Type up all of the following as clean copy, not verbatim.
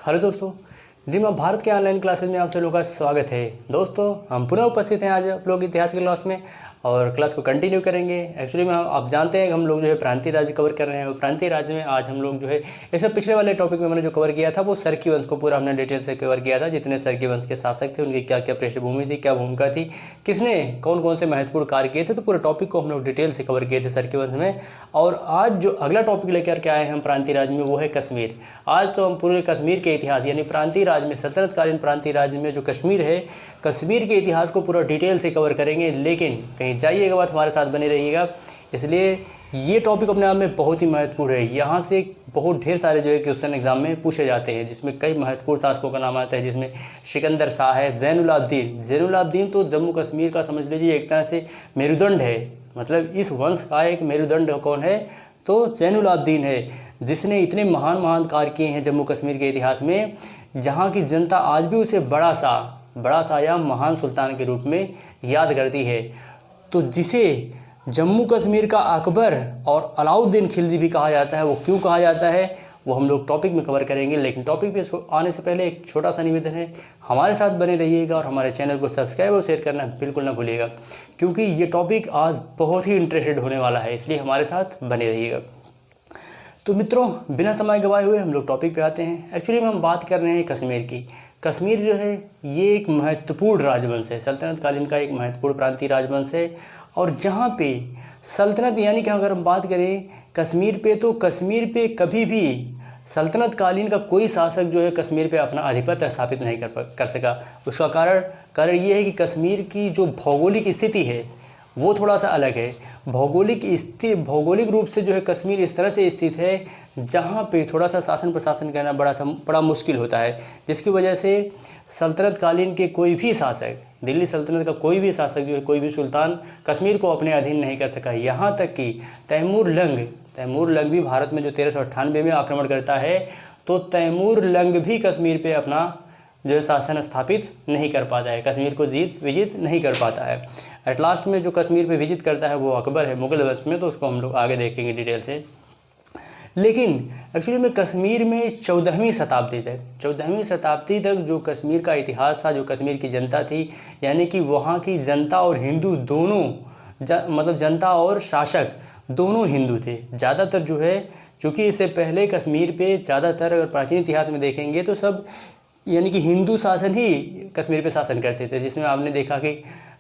Hello दोस्तों, dream of Bharat के online classes में आप सभी लोगों का स्वागत है। दोस्तों, हम पुनः उपस्थित हैं आज आप लोग इतिहास की क्लास में और क्लास को कंटिन्यू करेंगे। एक्चुअली में आप जानते हैं कि हम लोग जो है प्रांतीय राज्य कवर कर रहे हैं और प्रांतीय राज्य में आज हम लोग जो है इससे पिछले वाले टॉपिक में मैंने जो कवर किया था वो सरकी वंश को पूरा हमने डिटेल से कवर किया था। जितने सरकी वंश के शासक थे उनकी क्या क्या पृष्ठभूमि थी, क्या भूमिका थी, किसने कौन कौन से महत्वपूर्ण कार्य किए थे, तो पूरे टॉपिक को हम लोग डिटेल से कवर किए थे सरकी वंश में। और आज जो अगला टॉपिक लेकर के आए हैं हम प्रांतीय राज्य में वो है कश्मीर। आज तो हम पूरे कश्मीर के इतिहास यानी प्रांतीय राज्य में सल्तनतकालीन प्रांतीय राज्य में जो कश्मीर है, कश्मीर के इतिहास को पूरा डिटेल से कवर करेंगे। लेकिन कहीं जाइएगा बात, हमारे साथ बने रहिएगा, इसलिए ये टॉपिक अपने आप में बहुत ही महत्वपूर्ण है। यहाँ से बहुत ढेर सारे जो है क्वेश्चन एग्जाम में पूछे जाते हैं, जिसमें कई महत्वपूर्ण शासकों का नाम आता है, जिसमें सिकंदर शाह है, ज़ैनुलाब्दीन तो जम्मू कश्मीर का समझ लीजिए एक तरह से मेरुदंड है। मतलब इस वंश का एक मेरुदंड कौन है, तो ज़ैनुलाब्दीन है, जिसने इतने महान महान कार्य किए हैं जम्मू कश्मीर के इतिहास में, जहाँ की जनता आज भी उसे बड़ा सा या महान सुल्तान के रूप में याद करती है। तो जिसे जम्मू कश्मीर का अकबर और अलाउद्दीन खिलजी भी कहा जाता है, वो क्यों कहा जाता है वो हम लोग टॉपिक में कवर करेंगे। लेकिन टॉपिक पे आने से पहले एक छोटा सा निवेदन है, हमारे साथ बने रहिएगा और हमारे चैनल को सब्सक्राइब और शेयर करना बिल्कुल ना भूलिएगा, क्योंकि ये टॉपिक आज बहुत ही इंटरेस्टेड होने वाला है, इसलिए हमारे साथ बने रहिएगा। तो मित्रों, बिना समय गवाए हुए हम लोग टॉपिक पे आते हैं। एक्चुअली में हम बात कर रहे हैं कश्मीर की। कश्मीर जो है ये एक महत्वपूर्ण राजवंश है, सल्तनत कालीन का एक महत्वपूर्ण प्रांतीय राजवंश है। और जहाँ पे सल्तनत यानी कि अगर हम बात करें कश्मीर पे, तो कश्मीर पे कभी भी सल्तनत कालीन का कोई शासक जो है कश्मीर पे अपना आधिपत्य स्थापित नहीं कर सका। उसका कारण ये है कि कश्मीर की जो भौगोलिक स्थिति है वो थोड़ा सा अलग है। भौगोलिक रूप से जो है कश्मीर इस तरह से स्थित है जहाँ पे थोड़ा सा शासन प्रशासन करना बड़ा मुश्किल होता है, जिसकी वजह से सल्तनत कालीन के कोई भी शासक, दिल्ली सल्तनत का कोई भी शासक जो है, कोई भी सुल्तान कश्मीर को अपने अधीन नहीं कर सका। यहाँ तक कि तैमूर लंग भी भारत में जो 1398 में आक्रमण करता है, तो तैमूर लंग भी कश्मीर पे अपना जो है शासन स्थापित नहीं कर पाता है, कश्मीर को विजित नहीं कर पाता है। एट लास्ट में जो कश्मीर पे विजिट करता है वो अकबर है मुगल वंश में, तो उसको हम लोग आगे देखेंगे डिटेल से। लेकिन एक्चुअली में कश्मीर में 14वीं शताब्दी तक जो कश्मीर का इतिहास था, जो कश्मीर की जनता थी, यानी कि वहाँ की जनता और हिंदू दोनों मतलब जनता और शासक दोनों हिंदू थे ज़्यादातर जो है। चूँकि इससे पहले कश्मीर पे ज़्यादातर अगर प्राचीन इतिहास में देखेंगे तो सब यानी कि हिंदू शासन ही कश्मीर पे शासन करते थे, जिसमें आपने देखा कि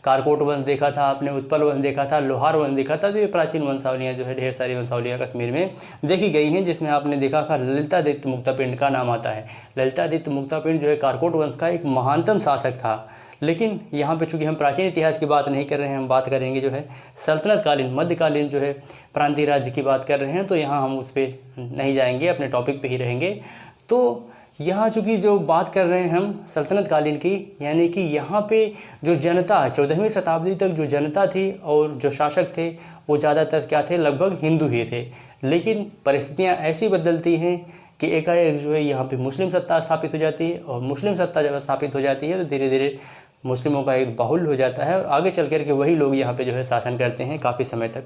कारकोट वंश देखा था, आपने उत्पल वंश देखा था, लोहार वंश देखा था। तो ये प्राचीन वंशावलियाँ जो है, ढेर सारी वंशावलियाँ कश्मीर में देखी गई हैं, जिसमें आपने देखा था ललितादित्य मुक्तापिंड का नाम आता है। ललितादित्य मुक्तापिंड जो है कारकोट वंश का एक महानतम शासक था। लेकिन यहाँ पे चूँकि हम प्राचीन इतिहास की बात नहीं कर रहे हैं, हम बात करेंगे जो है सल्तनतकालीन मध्यकालीन जो है प्रांतीय राज्य की बात कर रहे हैं, तो यहाँ हम उस पर नहीं जाएंगे, अपने टॉपिक पर ही रहेंगे। तो यहाँ चूँकि जो बात कर रहे हैं हम सल्तनत कालीन की, यानी कि यहाँ पे जो जनता 14वीं शताब्दी तक जो जनता थी और जो शासक थे वो ज़्यादातर क्या थे, लगभग हिंदू ही थे। लेकिन परिस्थितियाँ ऐसी बदलती हैं कि एकाएक जो है यहाँ पे मुस्लिम सत्ता स्थापित हो जाती है, और मुस्लिम सत्ता जब स्थापित हो जाती है तो धीरे धीरे मुस्लिमों का एक बाहुल्य हो जाता है, और आगे चल कर के वही लोग यहाँ पर जो है शासन करते हैं काफ़ी समय तक।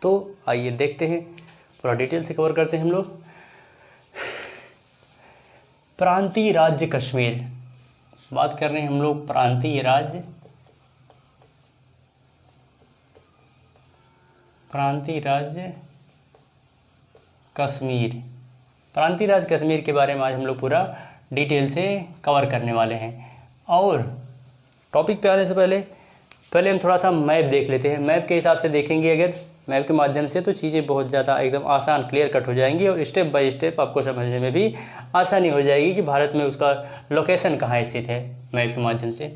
तो आइए देखते हैं, पूरा डिटेल से कवर करते हैं हम लोग। प्रांतीय राज्य कश्मीर, बात कर रहे हैं हम लोग प्रांतीय राज्य कश्मीर। प्रांतीय राज्य कश्मीर के बारे में आज हम लोग पूरा डिटेल से कवर करने वाले हैं। और टॉपिक पे आने से पहले हम थोड़ा सा मैप देख लेते हैं। मैप के हिसाब से देखेंगे अगर मैप के माध्यम से, तो चीज़ें बहुत ज़्यादा एकदम आसान क्लियर कट हो जाएंगी और स्टेप बाय स्टेप आपको समझने में भी आसानी हो जाएगी कि भारत में उसका लोकेशन कहाँ स्थित है मैप के माध्यम से।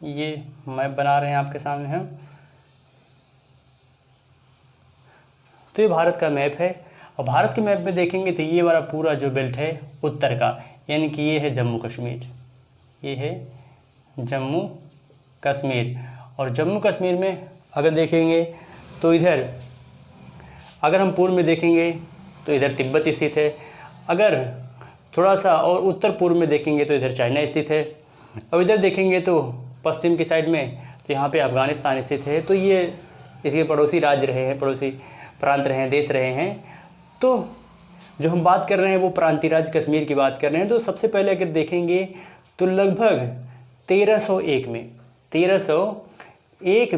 ये मैप बना रहे हैं आपके सामने हम। तो ये भारत का मैप है, और भारत के मैप में देखेंगे तो ये वाला पूरा जो बेल्ट है उत्तर का, यानी कि ये है जम्मू कश्मीर, ये है जम्मू कश्मीर। और जम्मू कश्मीर में अगर देखेंगे तो इधर, अगर हम पूर्व में देखेंगे तो इधर तिब्बत स्थित है, अगर थोड़ा सा और उत्तर पूर्व में देखेंगे तो इधर चाइना स्थित है, और इधर देखेंगे तो पश्चिम की साइड में तो यहाँ पे अफ़गानिस्तान स्थित है। तो ये इसके पड़ोसी राज्य रहे हैं, पड़ोसी प्रांत रहे हैं, देश रहे हैं। तो जो हम बात कर रहे हैं वो प्रांतीय राज्य कश्मीर की बात कर रहे हैं। तो सबसे पहले अगर देखेंगे तो लगभग 1301 में 1301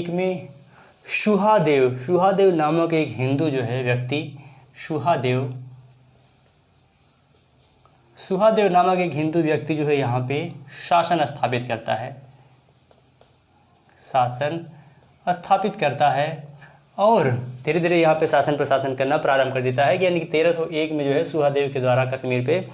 में शुहादेव नामक एक हिंदू जो है व्यक्ति, शुहादेव नामक एक हिंदू व्यक्ति जो है यहाँ पे शासन स्थापित करता है और धीरे धीरे यहाँ पे शासन प्रशासन करना प्रारंभ कर देता है। यानी कि 1301 में जो है शुहादेव के द्वारा कश्मीर पे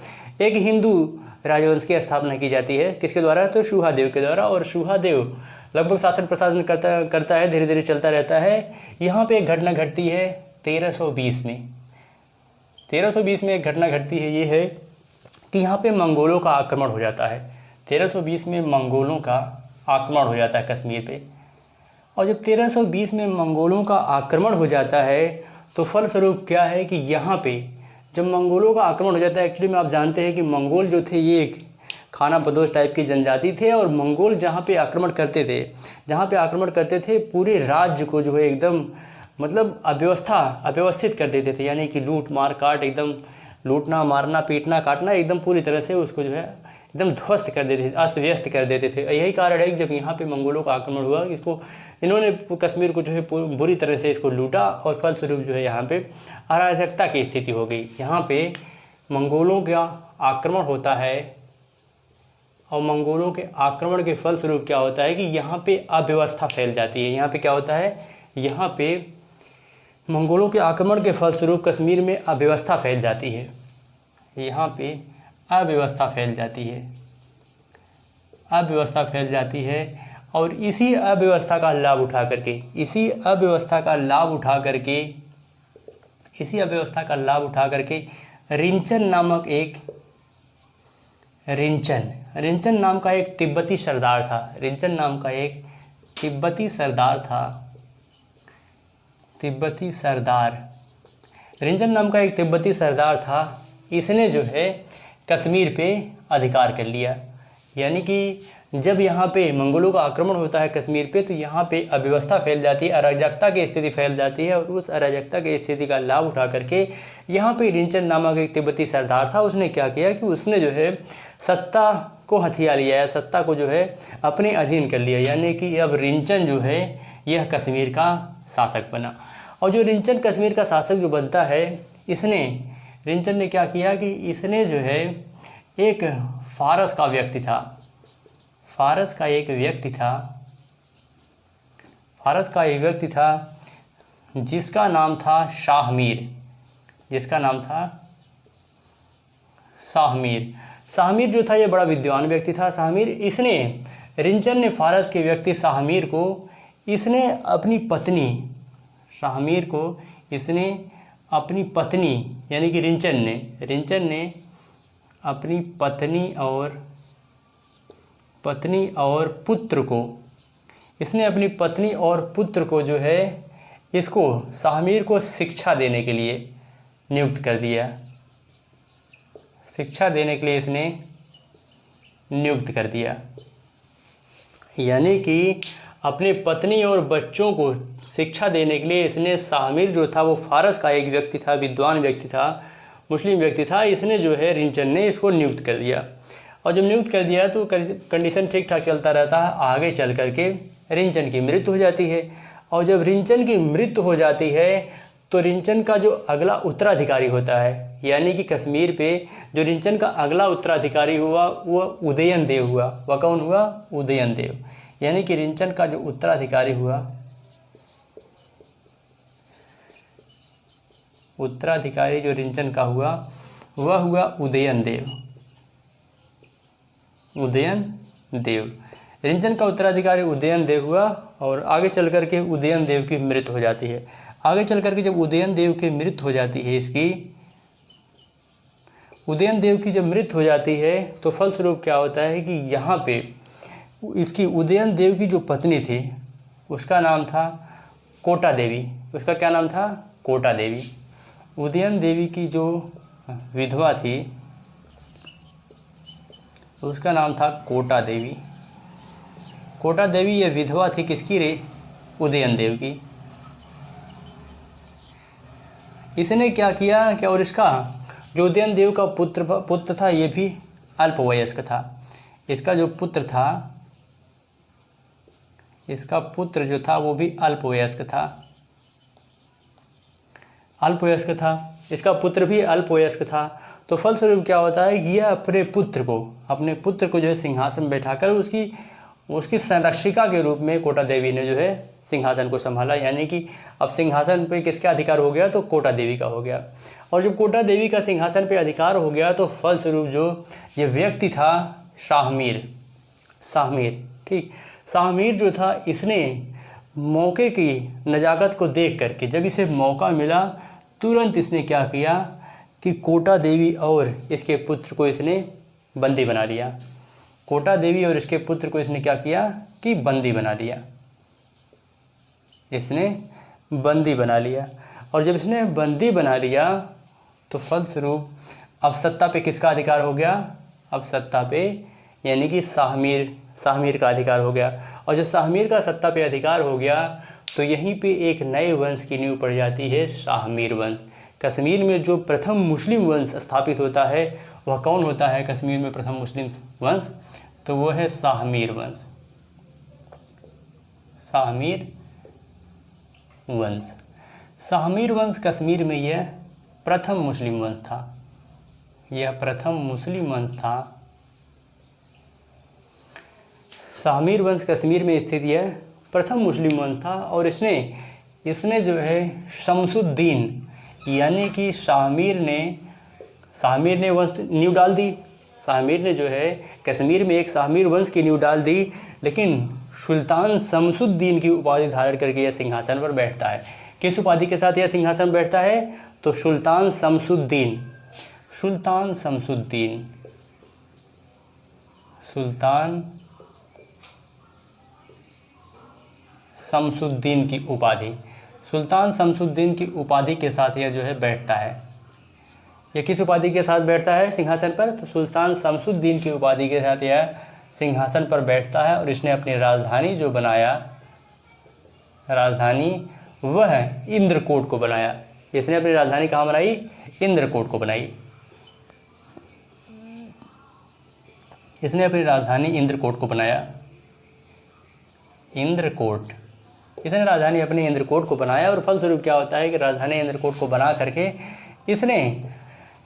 एक हिंदू राजवंश की स्थापना की जाती है। किसके द्वारा? तो शुहादेव के द्वारा। और शुहादेव लगभग शासन प्रशासन करता है, धीरे धीरे चलता रहता है। यहाँ पे एक घटना घटती है 1320 में। 1320 में एक घटना घटती है, ये है कि यहाँ पे मंगोलों का आक्रमण हो जाता है। 1320 में मंगोलों का आक्रमण हो जाता है कश्मीर पे। और जब 1320 में मंगोलों का आक्रमण हो जाता है तो फलस्वरूप क्या है कि यहाँ पे जब मंगोलों का आक्रमण हो जाता है, एक्चुअली में आप जानते हैं कि मंगोल जो थे ये एक खाना बदोश टाइप की जनजाति थे। और मंगोल जहाँ पे आक्रमण करते थे पूरे राज्य को जो है एकदम मतलब अव्यवस्थित कर देते थे। यानी कि लूट मार काट, एकदम लूटना मारना पीटना काटना, एकदम पूरी तरह से उसको जो है एकदम ध्वस्त कर देते थे, अस्त व्यस्त कर देते थे। यही कारण है कि जब यहाँ पे मंगोलों का आक्रमण हुआ, इन्होंने कश्मीर को जो है बुरी तरह से इसको लूटा और फलस्वरूप जो है यहाँ पे अराजकता की स्थिति हो गई। यहाँ पे मंगोलों का आक्रमण होता है और मंगोलों के आक्रमण के फलस्वरूप क्या होता है कि यहाँ पे अव्यवस्था फैल जाती है। यहाँ पे क्या होता है, यहाँ पे मंगोलों के आक्रमण के फलस्वरूप कश्मीर में अव्यवस्था फैल जाती है। यहाँ पे अव्यवस्था फैल जाती है और इसी अव्यवस्था का लाभ उठा करके रिंचन नाम का एक तिब्बती सरदार था। रिंचन नाम का एक तिब्बती सरदार था। इसने जो है कश्मीर पे अधिकार कर लिया। यानी कि जब यहाँ पे मंगोलों का आक्रमण होता है कश्मीर पे तो यहाँ पे अव्यवस्था फैल जाती है, अराजकता की स्थिति फैल जाती है। और उस अराजकता की स्थिति का लाभ उठा करके यहाँ पे रिंचन नामक एक तिब्बती सरदार था। उसने क्या किया कि उसने जो है सत्ता को हथिया लिया है, सत्ता को जो है अपने अधीन कर लिया। यानी कि अब रिंचन जो है यह कश्मीर का शासक बना। और जो रिंचन कश्मीर का शासक जो बनता है, रिंचन ने क्या किया कि इसने जो है एक फारस का एक व्यक्ति था जिसका नाम था शाहमीर। शाहमीर जो था ये बड़ा विद्वान व्यक्ति था। रिंचन ने फारस के व्यक्ति शाहमीर को अपनी पत्नी यानी कि रिंचन ने अपनी पत्नी और पुत्र को जो है इसको शाहमीर को शिक्षा देने के लिए नियुक्त कर दिया। इसने नियुक्त कर दिया। यानी कि अपने पत्नी और बच्चों को शिक्षा देने के लिए इसने शाहमीर जो था वो फारस का एक व्यक्ति था, विद्वान व्यक्ति था, मुस्लिम व्यक्ति था। इसने जो है रिंचन ने इसको नियुक्त कर दिया। और जब नियुक्त कर दिया तो कंडीशन ठीक ठाक चलता रहता है। आगे चल करके रिंचन की मृत्यु हो जाती है। और जब रिंचन की मृत्यु हो जाती है तो रिंचन का जो अगला उत्तराधिकारी होता है, यानी कि कश्मीर पे जो रिंचन का अगला उत्तराधिकारी हुआ वो उदयन देव हुआ। वह कौन हुआ? उदयन देव। यानी कि रिंचन का जो उत्तराधिकारी हुआ, जो रिंचन का हुआ वह हुआ उदयन देव। रिंचन का उत्तराधिकारी उदयन देव हुआ और आगे चल कर के उदयन देव की मृत्यु हो जाती है। आगे चल कर के जब उदयन देव की मृत्यु हो जाती है, उदयन देव की जब मृत्यु हो जाती है तो फलस्वरूप क्या होता है कि यहाँ पे इसकी उदयन देव की जो पत्नी थी उसका नाम था कोटा देवी। उसका क्या नाम था? कोटा देवी। उदयन देवी की जो विधवा थी उसका नाम था कोटा देवी। कोटा देवी ये विधवा थी किसकी रे? उदयन देव की। इसने क्या किया कि और इसका जो उदयन देव का पुत्र था ये भी अल्पवयस्क था। इसका जो पुत्र था, इसका पुत्र जो था वो भी अल्पवयस्क था। अल्पवयस्क था, इसका पुत्र भी अल्पवयस्क था। तो फलस्वरूप क्या होता है कि यह अपने पुत्र को जो है सिंहासन बैठाकर उसकी संरक्षिका के रूप में कोटा देवी ने जो है सिंहासन को संभाला। यानी कि अब सिंहासन पे किसका अधिकार हो गया? तो कोटा देवी का हो गया। और जब कोटा देवी का सिंहासन पे अधिकार हो गया तो फलस्वरूप जो ये व्यक्ति था शाहमीर, ठीक, शाहमीर जो था इसने मौके की नज़ाकत को देख करके जब इसे मौका मिला तुरंत इसने क्या किया कि कोटा देवी और इसके पुत्र को इसने बंदी बना लिया। कोटा देवी और इसके पुत्र को इसने क्या किया कि बंदी बना लिया। इसने बंदी बना लिया और जब इसने बंदी बना लिया तो फलस्वरूप अब सत्ता पे किसका अधिकार हो गया? अब सत्ता पे यानी कि शाहमीर का अधिकार हो गया। और जब शाहमीर का सत्ता पे अधिकार हो गया तो यहीं पे एक नए वंश की नींव पड़ जाती है, शाहमीर वंश। कश्मीर में जो प्रथम मुस्लिम वंश स्थापित होता है वह कौन होता है? कश्मीर में प्रथम मुस्लिम वंश तो वो है शाहमीर वंश। शाहमीर वंश कश्मीर में यह प्रथम मुस्लिम वंश था। शाहमीर वंश कश्मीर में स्थित यह प्रथम मुस्लिम वंश था। और इसने जो है शमसुद्दीन यानी कि शाहमीर ने वंश नींव डाल दी। शाहमीर ने जो है कश्मीर में एक शाहमीर वंश की नींव डाल दी, लेकिन सुल्तान शमसुद्दीन की उपाधि धारण करके यह सिंहासन पर बैठता है। किस उपाधि के साथ यह सिंहासन बैठता है? तो सुल्तान शमसुद्दीन की उपाधि, सुल्तान शमसुद्दीन की उपाधि के साथ यह जो है बैठता है। यह किस उपाधि के साथ बैठता है सिंहासन पर? तो सुल्तान शमसुद्दीन की उपाधि के साथ यह सिंहासन पर बैठता है। और इसने अपनी राजधानी जो बनाया, वह इंद्रकोट को बनाया। इसने अपनी राजधानी कहाँ बनाई? इंद्रकोट को बनाई। इसने अपनी राजधानी इंद्रकोट को बनाया। इसने राजधानी अपनी इंद्रकोट को बनाया और फलस्वरूप क्या होता है कि राजधानी इंद्रकोट को बना करके इसने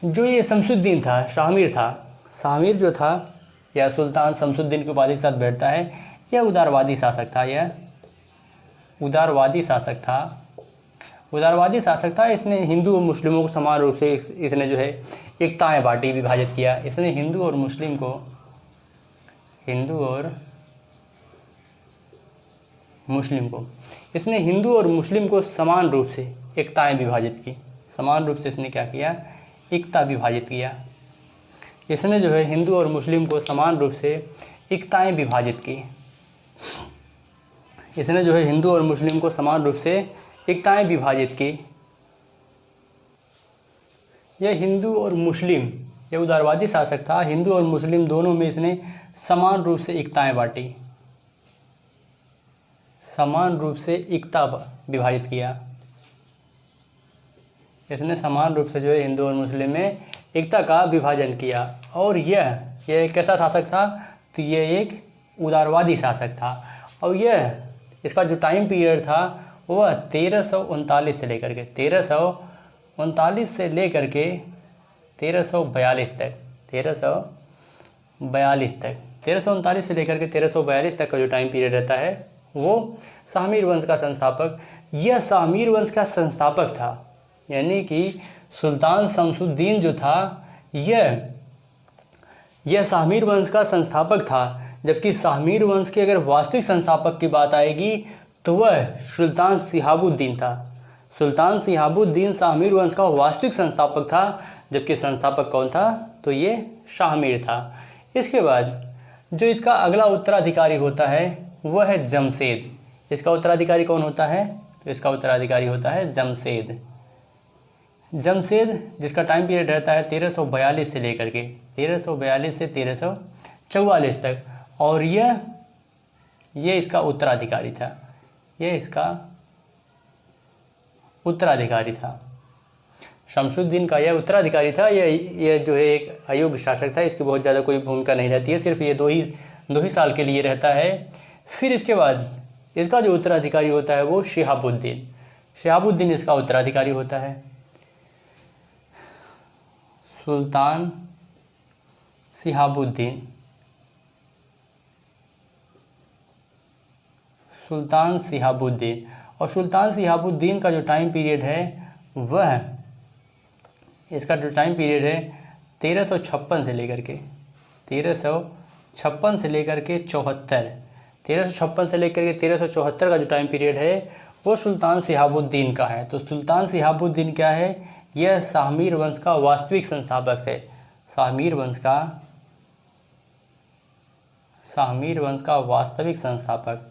जो ये शमसुद्दीन था, शाहमीर जो था या सुल्तान शमसुद्दीन की उपाधि के साथ बैठता है। यह उदारवादी शासक था। इसने हिंदू और मुस्लिमों को समान रूप से इसने जो है एकताएं बांटी, विभाजित किया। इसने हिंदू और मुस्लिम को समान रूप से एकताएं विभाजित की। समान रूप से इसने क्या किया? एकता विभाजित किया। इसने जो है हिंदू और मुस्लिम को समान रूप से एकताएं विभाजित की। यह हिंदू और मुस्लिम, यह उदारवादी शासक था। हिंदू और मुस्लिम दोनों में इसने समान रूप से एकताएं बांटी, समान रूप से एकता विभाजित किया। इसने समान रूप से जो है हिंदू और मुस्लिम में एकता का विभाजन किया। और यह कैसा शासक था? तो यह एक उदारवादी शासक था। और इसका जो टाइम पीरियड था वह 1339 से लेकर के 1339 से लेकर के 1342 तक 1339 से लेकर के 1342 तक का जो टाइम पीरियड रहता है वो शाहमीर वंश का संस्थापक, यह शाहमीर वंश का संस्थापक था। यानी कि सुल्तान शमसुद्दीन जो था यह शाहमीर वंश का संस्थापक था। जबकि शाहमीर वंश के अगर वास्तविक संस्थापक की बात आएगी तो वह सुल्तान सिहाबुद्दीन था। सुल्तान सिहाबुद्दीन शाहमीर वंश का वास्तविक संस्थापक था, जबकि संस्थापक कौन था? तो ये शाहमीर था। इसके बाद जो इसका अगला उत्तराधिकारी होता है वह है जमशेद। इसका उत्तराधिकारी कौन होता है? तो इसका उत्तराधिकारी होता है जमशेद। जमशेद जिसका टाइम पीरियड रहता है 1342 से लेकर के 1342 से 1344 तक, और यह इसका उत्तराधिकारी था। यह इसका उत्तराधिकारी था। शमसुद्दीन का यह उत्तराधिकारी था। यह जो है एक अयोग्य शासक था। इसकी बहुत ज़्यादा कोई भूमिका नहीं रहती है, सिर्फ ये दो ही साल के लिए रहता है। फिर इसके बाद इसका जो उत्तराधिकारी होता है वो शिहाबुद्दीन। शिहाबुद्दीन इसका उत्तराधिकारी होता है। सुल्तान सिहाबुद्दीन, सुल्तान सिहाबुद्दीन। और सुल्तान सिहाबुद्दीन का जो टाइम पीरियड है वह, इसका जो टाइम पीरियड है 1356 से लेकर के 1356 से लेकर के 74, 1356 से लेकर के 1374 का जो टाइम पीरियड है वो सुल्तान सिहाबुद्दीन का है। तो सुल्तान सिहाबुद्दीन क्या है? यह शाहमीर वंश का वास्तविक संस्थापक है। शाहमीर वंश का वास्तविक संस्थापक,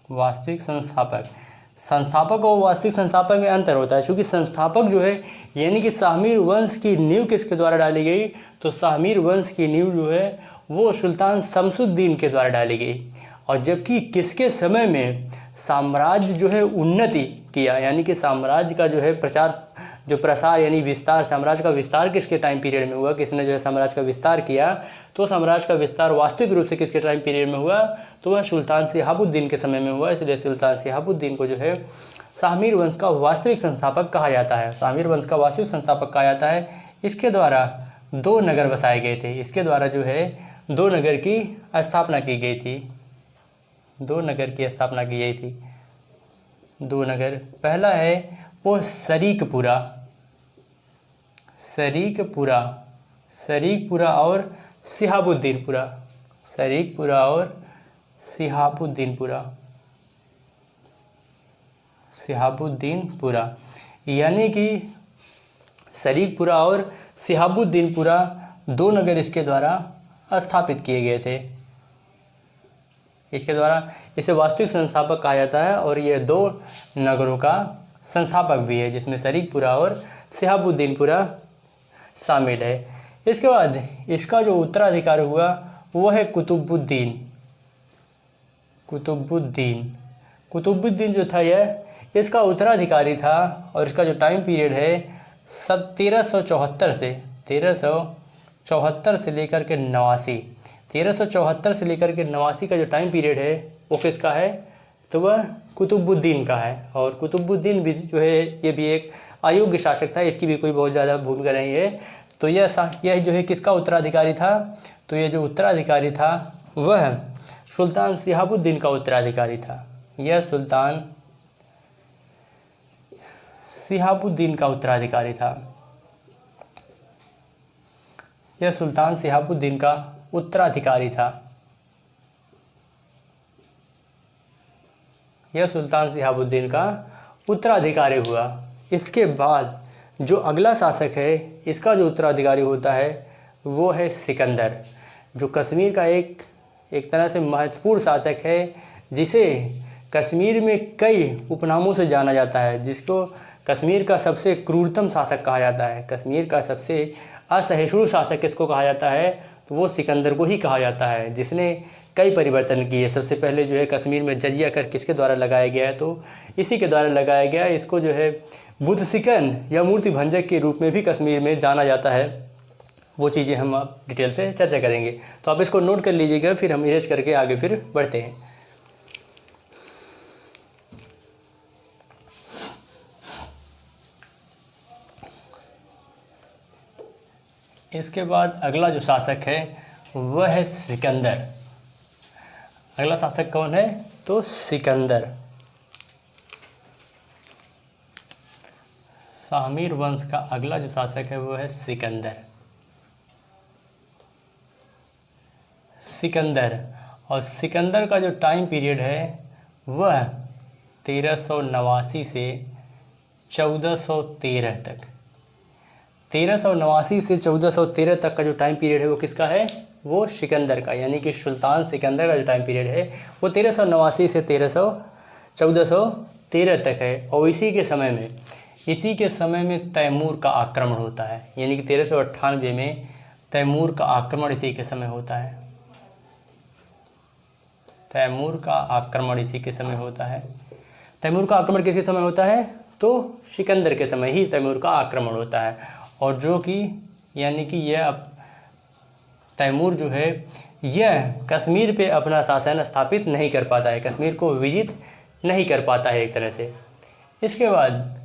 वास्तविक संस्थापक और वास्तविक संस्थापक में अंतर होता है, क्योंकि संस्थापक जो है यानी कि शाहमीर वंश की नींव किसके द्वारा डाली गई? तो शाहमीर वंश की नींव जो है वो सुल्तान शमसुद्दीन के द्वारा डाली गई। और जबकि किसके समय में साम्राज्य जो है उन्नति किया, यानी कि साम्राज्य का जो है प्रसार यानी विस्तार, साम्राज्य का विस्तार किसके टाइम पीरियड में हुआ? किसने जो है साम्राज्य का विस्तार किया? तो साम्राज्य का विस्तार वास्तविक रूप से किसके टाइम पीरियड में हुआ? तो वह सुल्तान सिहाबुद्दीन के समय में हुआ। इसलिए सुल्तान सिहाबुद्दीन को जो है शाहमीर वंश का वास्तविक संस्थापक कहा जाता है। शाहमीर वंश का वास्तविक संस्थापक कहा जाता है। इसके द्वारा 2 नगर बसाए गए थे। इसके द्वारा जो है 2 नगर की स्थापना की गई थी। 2 नगर की स्थापना की गई थी। 2 नगर, पहला है वो शरीकपुरा और सिहाबुद्दीनपुरा। शरीकपुरा और सिहाबुद्दीनपुरा, यानी कि शरीकपुरा और सिहाबुद्दीनपुरा 2 नगर इसके द्वारा स्थापित किए गए थे। इसके द्वारा इसे वास्तविक संस्थापक कहा जाता है। और ये 2 नगरों का संस्थापक भी है, जिसमें शरीकपुरा और सिहाबुद्दीनपुरा शामिल है। इसके बाद इसका जो उत्तराधिकारी हुआ वो है कुतुबुद्दीन जो था यह इसका उत्तराधिकारी था। और इसका जो टाइम पीरियड है 1374 से लेकर के 89, 1374 से लेकर के 89 का जो टाइम पीरियड है वो किसका है? तो वह कुतुबुद्दीन का है। और कुतुबुद्दीन भी जो है ये भी एक अयोग्य शासक था। इसकी भी कोई बहुत ज़्यादा भूमिका नहीं है। तो यह जो है किसका उत्तराधिकारी था? तो ये जो उत्तराधिकारी था वह सुल्तान सिहाबुद्दीन का उत्तराधिकारी था। यह सुल्तान सिहाबुद्दीन का उत्तराधिकारी था। यह सुल्तान सिहाबुद्दीन का उत्तराधिकारी था। यह सुल्तान सिहाबुद्दीन का उत्तराधिकारी हुआ। इसके बाद जो अगला शासक है इसका जो उत्तराधिकारी होता है वो है सिकंदर, जो कश्मीर का एक तरह से महत्वपूर्ण शासक है, जिसे कश्मीर में कई उपनामों से जाना जाता है, जिसको कश्मीर का सबसे क्रूरतम शासक कहा जाता है। कश्मीर का सबसे असहिष्णु शासक किसको कहा जाता है? तो वो सिकंदर को ही कहा जाता है, जिसने कई परिवर्तन किए। सबसे पहले जो है कश्मीर में जजिया कर किसके द्वारा लगाया गया है? तो इसी के द्वारा लगाया गया है। इसको जो है बुद्ध सिकन या मूर्ति भंजक के रूप में भी कश्मीर में जाना जाता है। वो चीज़ें हम आप डिटेल से चर्चा करेंगे, तो आप इसको नोट कर लीजिएगा, फिर हम इरेज करके आगे फिर बढ़ते हैं। इसके बाद अगला जो शासक है वह है सिकंदर। अगला शासक कौन है? तो सिकंदर। शाहमीर वंश का अगला जो शासक है वो है सिकंदर। और सिकंदर का जो टाइम पीरियड है वह 1389 से 1413 तक, 1389 से 1413 तक का जो टाइम पीरियड है वो किसका है, वो सिकंदर का, यानी कि सुल्तान सिकंदर का जो टाइम पीरियड है वो 1389 से 1413 तक है। और इसी के समय में तैमूर का आक्रमण होता है, यानी कि 1398 में तैमूर का आक्रमण इसी के समय होता है। तैमूर का आक्रमण इसी के समय होता है। तैमूर का आक्रमण किसके समय होता है, तो सिकंदर के समय ही तैमूर का आक्रमण होता है। और जो कि यानी कि यह तैमूर जो है यह कश्मीर पे अपना शासन स्थापित नहीं कर पाता है, कश्मीर को विजित नहीं कर पाता है एक तरह से। इसके बाद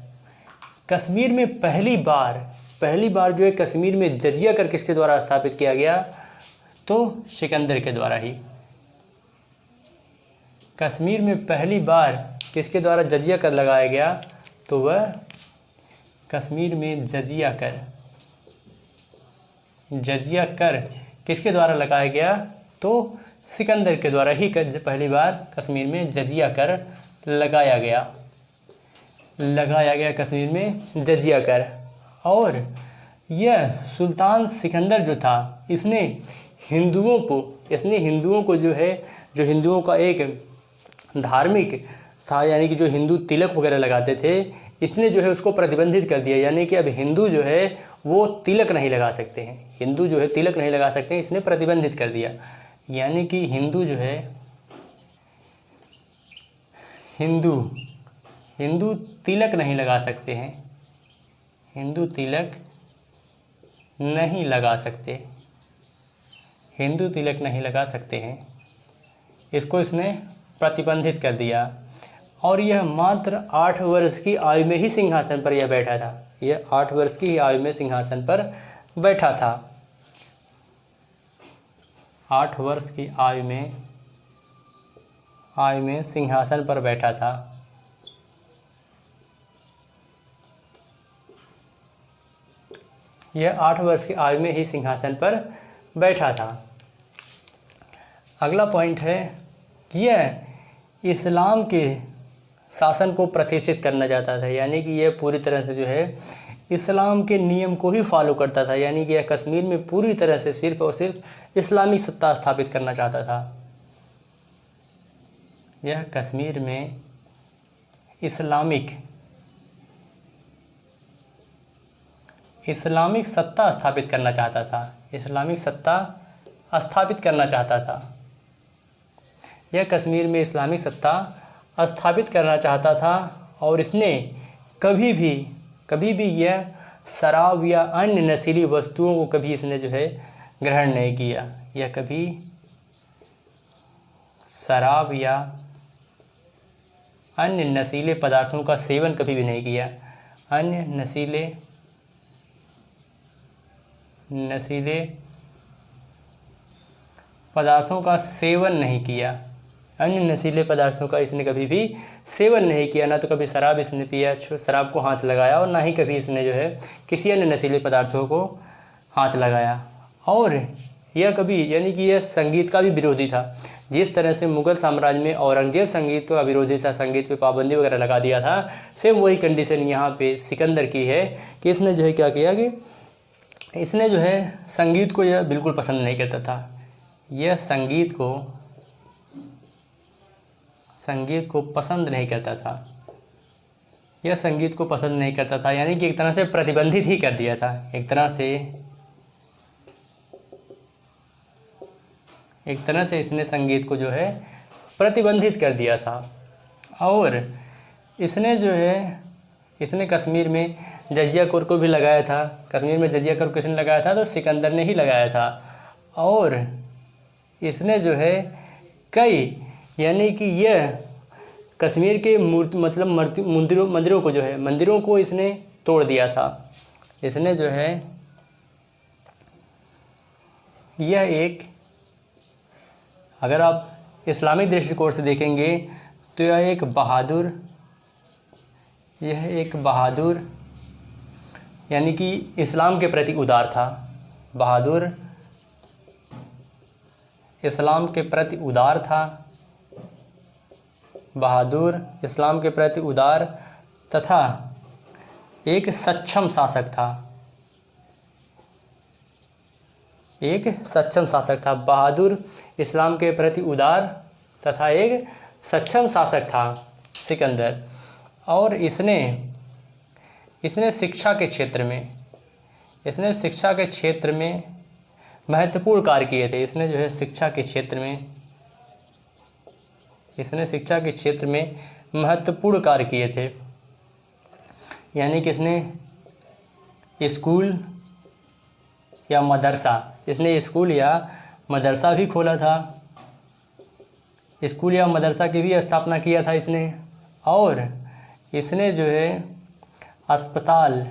कश्मीर में पहली बार जो है कश्मीर में जजिया कर किसके द्वारा स्थापित किया गया, तो सिकंदर के द्वारा ही। कश्मीर में पहली बार किसके द्वारा जजिया कर लगाया गया, तो वह कश्मीर में जजिया कर किसके द्वारा लगाया गया, तो सिकंदर के द्वारा ही पहली बार कश्मीर में जजिया कर लगाया गया कश्मीर में जजिया कर। और यह सुल्तान सिकंदर जो था इसने हिंदुओं को जो है, जो हिंदुओं का एक धार्मिक था, यानी कि जो हिंदू तिलक वगैरह लगाते थे, इसने जो है उसको प्रतिबंधित कर दिया, यानी कि अब हिंदू जो है वो तिलक नहीं लगा सकते हैं, इसने प्रतिबंधित कर दिया। यानी कि हिंदू जो है हिंदू तिलक नहीं लगा सकते हैं, हिंदू तिलक नहीं लगा सकते हैं, इसको इसने प्रतिबंधित कर दिया। और यह मात्र 8 वर्ष की आयु में ही सिंहासन पर यह बैठा था, यह 8 वर्ष की आयु में सिंहासन पर बैठा था। 8 वर्ष की आयु में सिंहासन पर बैठा था। यह 8 वर्ष की आयु में ही सिंहासन पर बैठा था। अगला पॉइंट है, यह इस्लाम के शासन को प्रतिष्ठित करना चाहता था, यानी कि यह पूरी तरह से जो है इस्लाम के नियम को ही फॉलो करता था, यानी कि यह कश्मीर में पूरी तरह से सिर्फ और सिर्फ इस्लामी सत्ता स्थापित करना चाहता था। यह कश्मीर में इस्लामिक सत्ता स्थापित करना चाहता था, यह कश्मीर में इस्लामिक सत्ता स्थापित करना चाहता था। और इसने कभी भी यह शराब या अन्य नशीली वस्तुओं को कभी इसने जो है ग्रहण नहीं किया, यह कभी शराब या अन्य नशीले पदार्थों का सेवन कभी भी नहीं किया, अन्य नशीले पदार्थों का सेवन नहीं किया, अन्य नशीले पदार्थों का इसने कभी भी सेवन नहीं किया, ना तो कभी शराब इसने पिया, शराब को हाथ लगाया, और ना ही कभी इसने जो है किसी अन्य नशीले पदार्थों को हाथ लगाया। और यह कभी, यानी कि यह संगीत का भी विरोधी था, जिस तरह से मुग़ल साम्राज्य में औरंगजेब संगीत का विरोधी था, संगीत पे पाबंदी वगैरह लगा दिया था, सेम वही कंडीशन यहाँ पे सिकंदर की है कि इसने जो है क्या किया कि इसने जो है संगीत को यह बिल्कुल पसंद नहीं करता था, यह संगीत को पसंद नहीं करता था, यानी कि एक तरह से प्रतिबंधित ही कर दिया था, एक तरह से इसने संगीत को जो है प्रतिबंधित कर दिया था। और इसने कश्मीर में जजिया कर को भी लगाया था, कश्मीर में जजिया कर किसने लगाया था, तो सिकंदर ने ही लगाया था। और इसने जो है कई, यानी कि यह कश्मीर के मंदिरों को जो है, मंदिरों को इसने तोड़ दिया था। इसने जो है यह एक, अगर आप इस्लामिक दृष्टिकोण से देखेंगे तो यह एक बहादुर यानी कि इस्लाम के प्रति उदार था, बहादुर इस्लाम के प्रति उदार था। बहादुर, इस्लाम के प्रति उदार तथा एक सक्षम शासक था। एक सक्षम शासक था। बहादुर, इस्लाम के प्रति उदार तथा एक सक्षम शासक था सिकंदर। और इसने शिक्षा के क्षेत्र में महत्वपूर्ण कार्य किए थे। इसने जो है शिक्षा के क्षेत्र में महत्वपूर्ण कार्य किए थे। यानी कि इसने स्कूल या मदरसा भी खोला था। स्कूल या मदरसा की भी स्थापना किया था इसने। और इसने जो है अस्पताल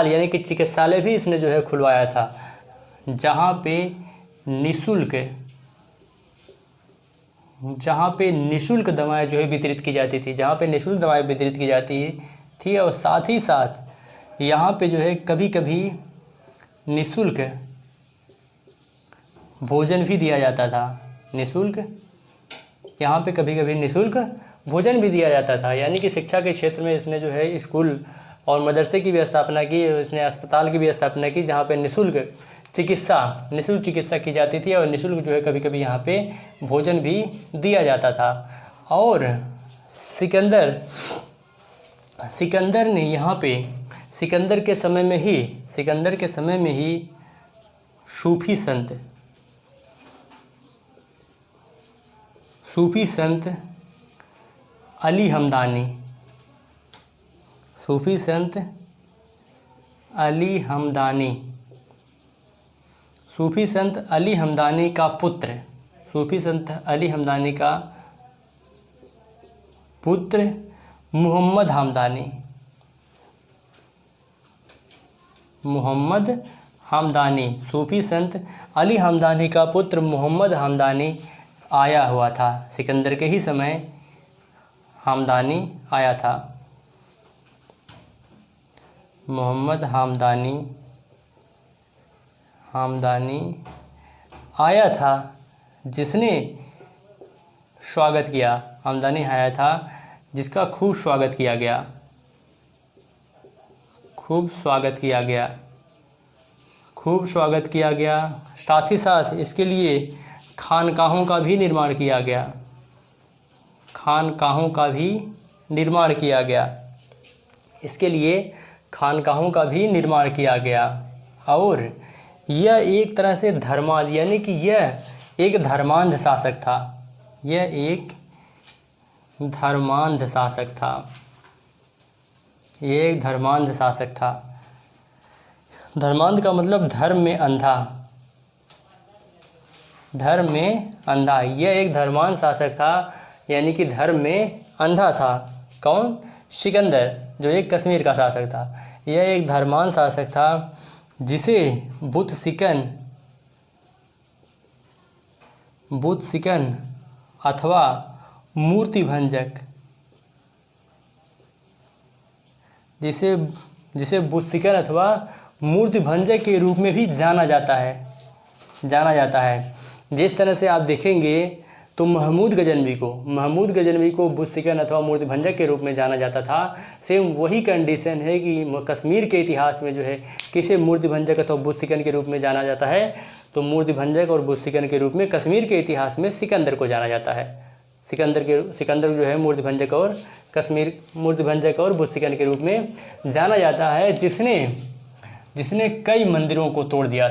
यानी कि चिकित्सालय भी इसने जो है खुलवाया था, जहाँ पे निःशुल्क दवाएं जो है वितरित की जाती थी। और साथ ही साथ यहाँ पे जो है कभी कभी निःशुल्क भोजन भी दिया जाता था। यहाँ पे कभी कभी निःशुल्क भोजन भी दिया जाता था। यानी कि शिक्षा के क्षेत्र में इसने जो है स्कूल और मदरसे की भी स्थापना की। इसने अस्पताल की भी स्थापना की, जहाँ पे निःशुल्क चिकित्सा की जाती थी और निःशुल्क जो है कभी कभी यहाँ पे भोजन भी दिया जाता था। और सिकंदर ने यहाँ पे सिकंदर के समय में ही सूफी संत अली हमदानी का पुत्र मोहम्मद हमदानी, सूफी संत अली हमदानी का पुत्र मोहम्मद हमदानी आया हुआ था। सिकंदर के ही समय हमदानी आया था। मोहम्मद हमदानी आया था, जिसने स्वागत किया। हमदानी आया था जिसका खूब स्वागत किया गया। साथ ही साथ इसके लिए खानकाहों का भी निर्माण किया गया। और यह एक तरह से यानी कि यह एक धर्मांध शासक था। धर्मांध का मतलब धर्म में अंधा। यह एक धर्मांध शासक था, यानी कि धर्म में अंधा था। कौन? सिकंदर, जो एक कश्मीर का शासक था। यह एक धर्मांध शासक था जिसे बुत सिकन अथवा मूर्ति भंजक के रूप में भी जाना जाता है। जिस तरह से आप देखेंगे तो महमूद गजनवी को बुत सिकन अथवा मूर्ति भंजक के रूप में जाना जाता था। सेम वही कंडीशन है कि कश्मीर के इतिहास में जो है किसे मूर्ति भंजक अथवा बुत सिकन के रूप में जाना जाता है, तो मूर्ति भंजक और बुत सिकन के रूप में कश्मीर के इतिहास में सिकंदर को जाना जाता है। सिकंदर जो है मूर्ति भंजक और बुत सिकन के रूप में जाना जाता है, जिसने कई मंदिरों को तोड़ दिया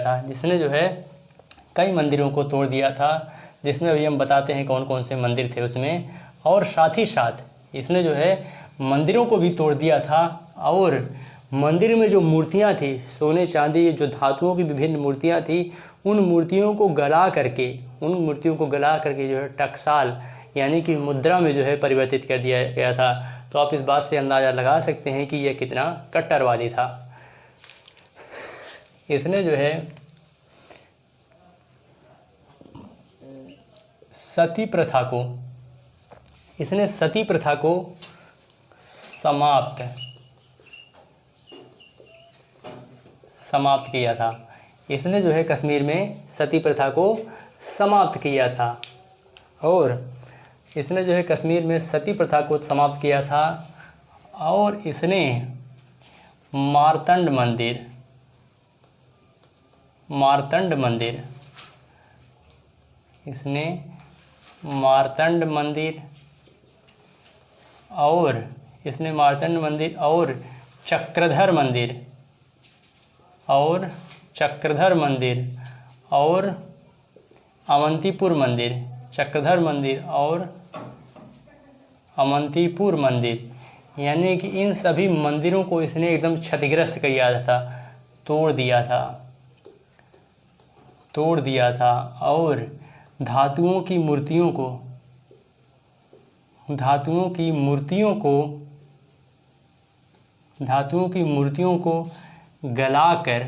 था। जिसमें अभी हम बताते हैं कौन कौन से मंदिर थे उसमें। और साथ ही साथ इसने जो है मंदिरों को भी तोड़ दिया था। और मंदिर में जो मूर्तियां थी, सोने चांदी जो धातुओं की विभिन्न मूर्तियां थी, उन मूर्तियों को गला करके जो है टकसाल यानी कि मुद्रा में जो है परिवर्तित कर दिया गया था। तो आप इस बात से अंदाज़ा लगा सकते हैं कि यह कितना कट्टरवादी था। इसने जो है सती प्रथा को समाप्त किया था। इसने जो है कश्मीर में सती प्रथा को समाप्त किया था। और इसने जो है कश्मीर में सती प्रथा को समाप्त किया था। और इसने मार्तंड मंदिर इसने मार्तंड मंदिर और चक्रधर मंदिर और अवंतीपुर मंदिर, यानी कि इन सभी मंदिरों को इसने एकदम क्षतिग्रस्त किया था, तोड़ दिया था। और धातुओं की मूर्तियों को गलाकर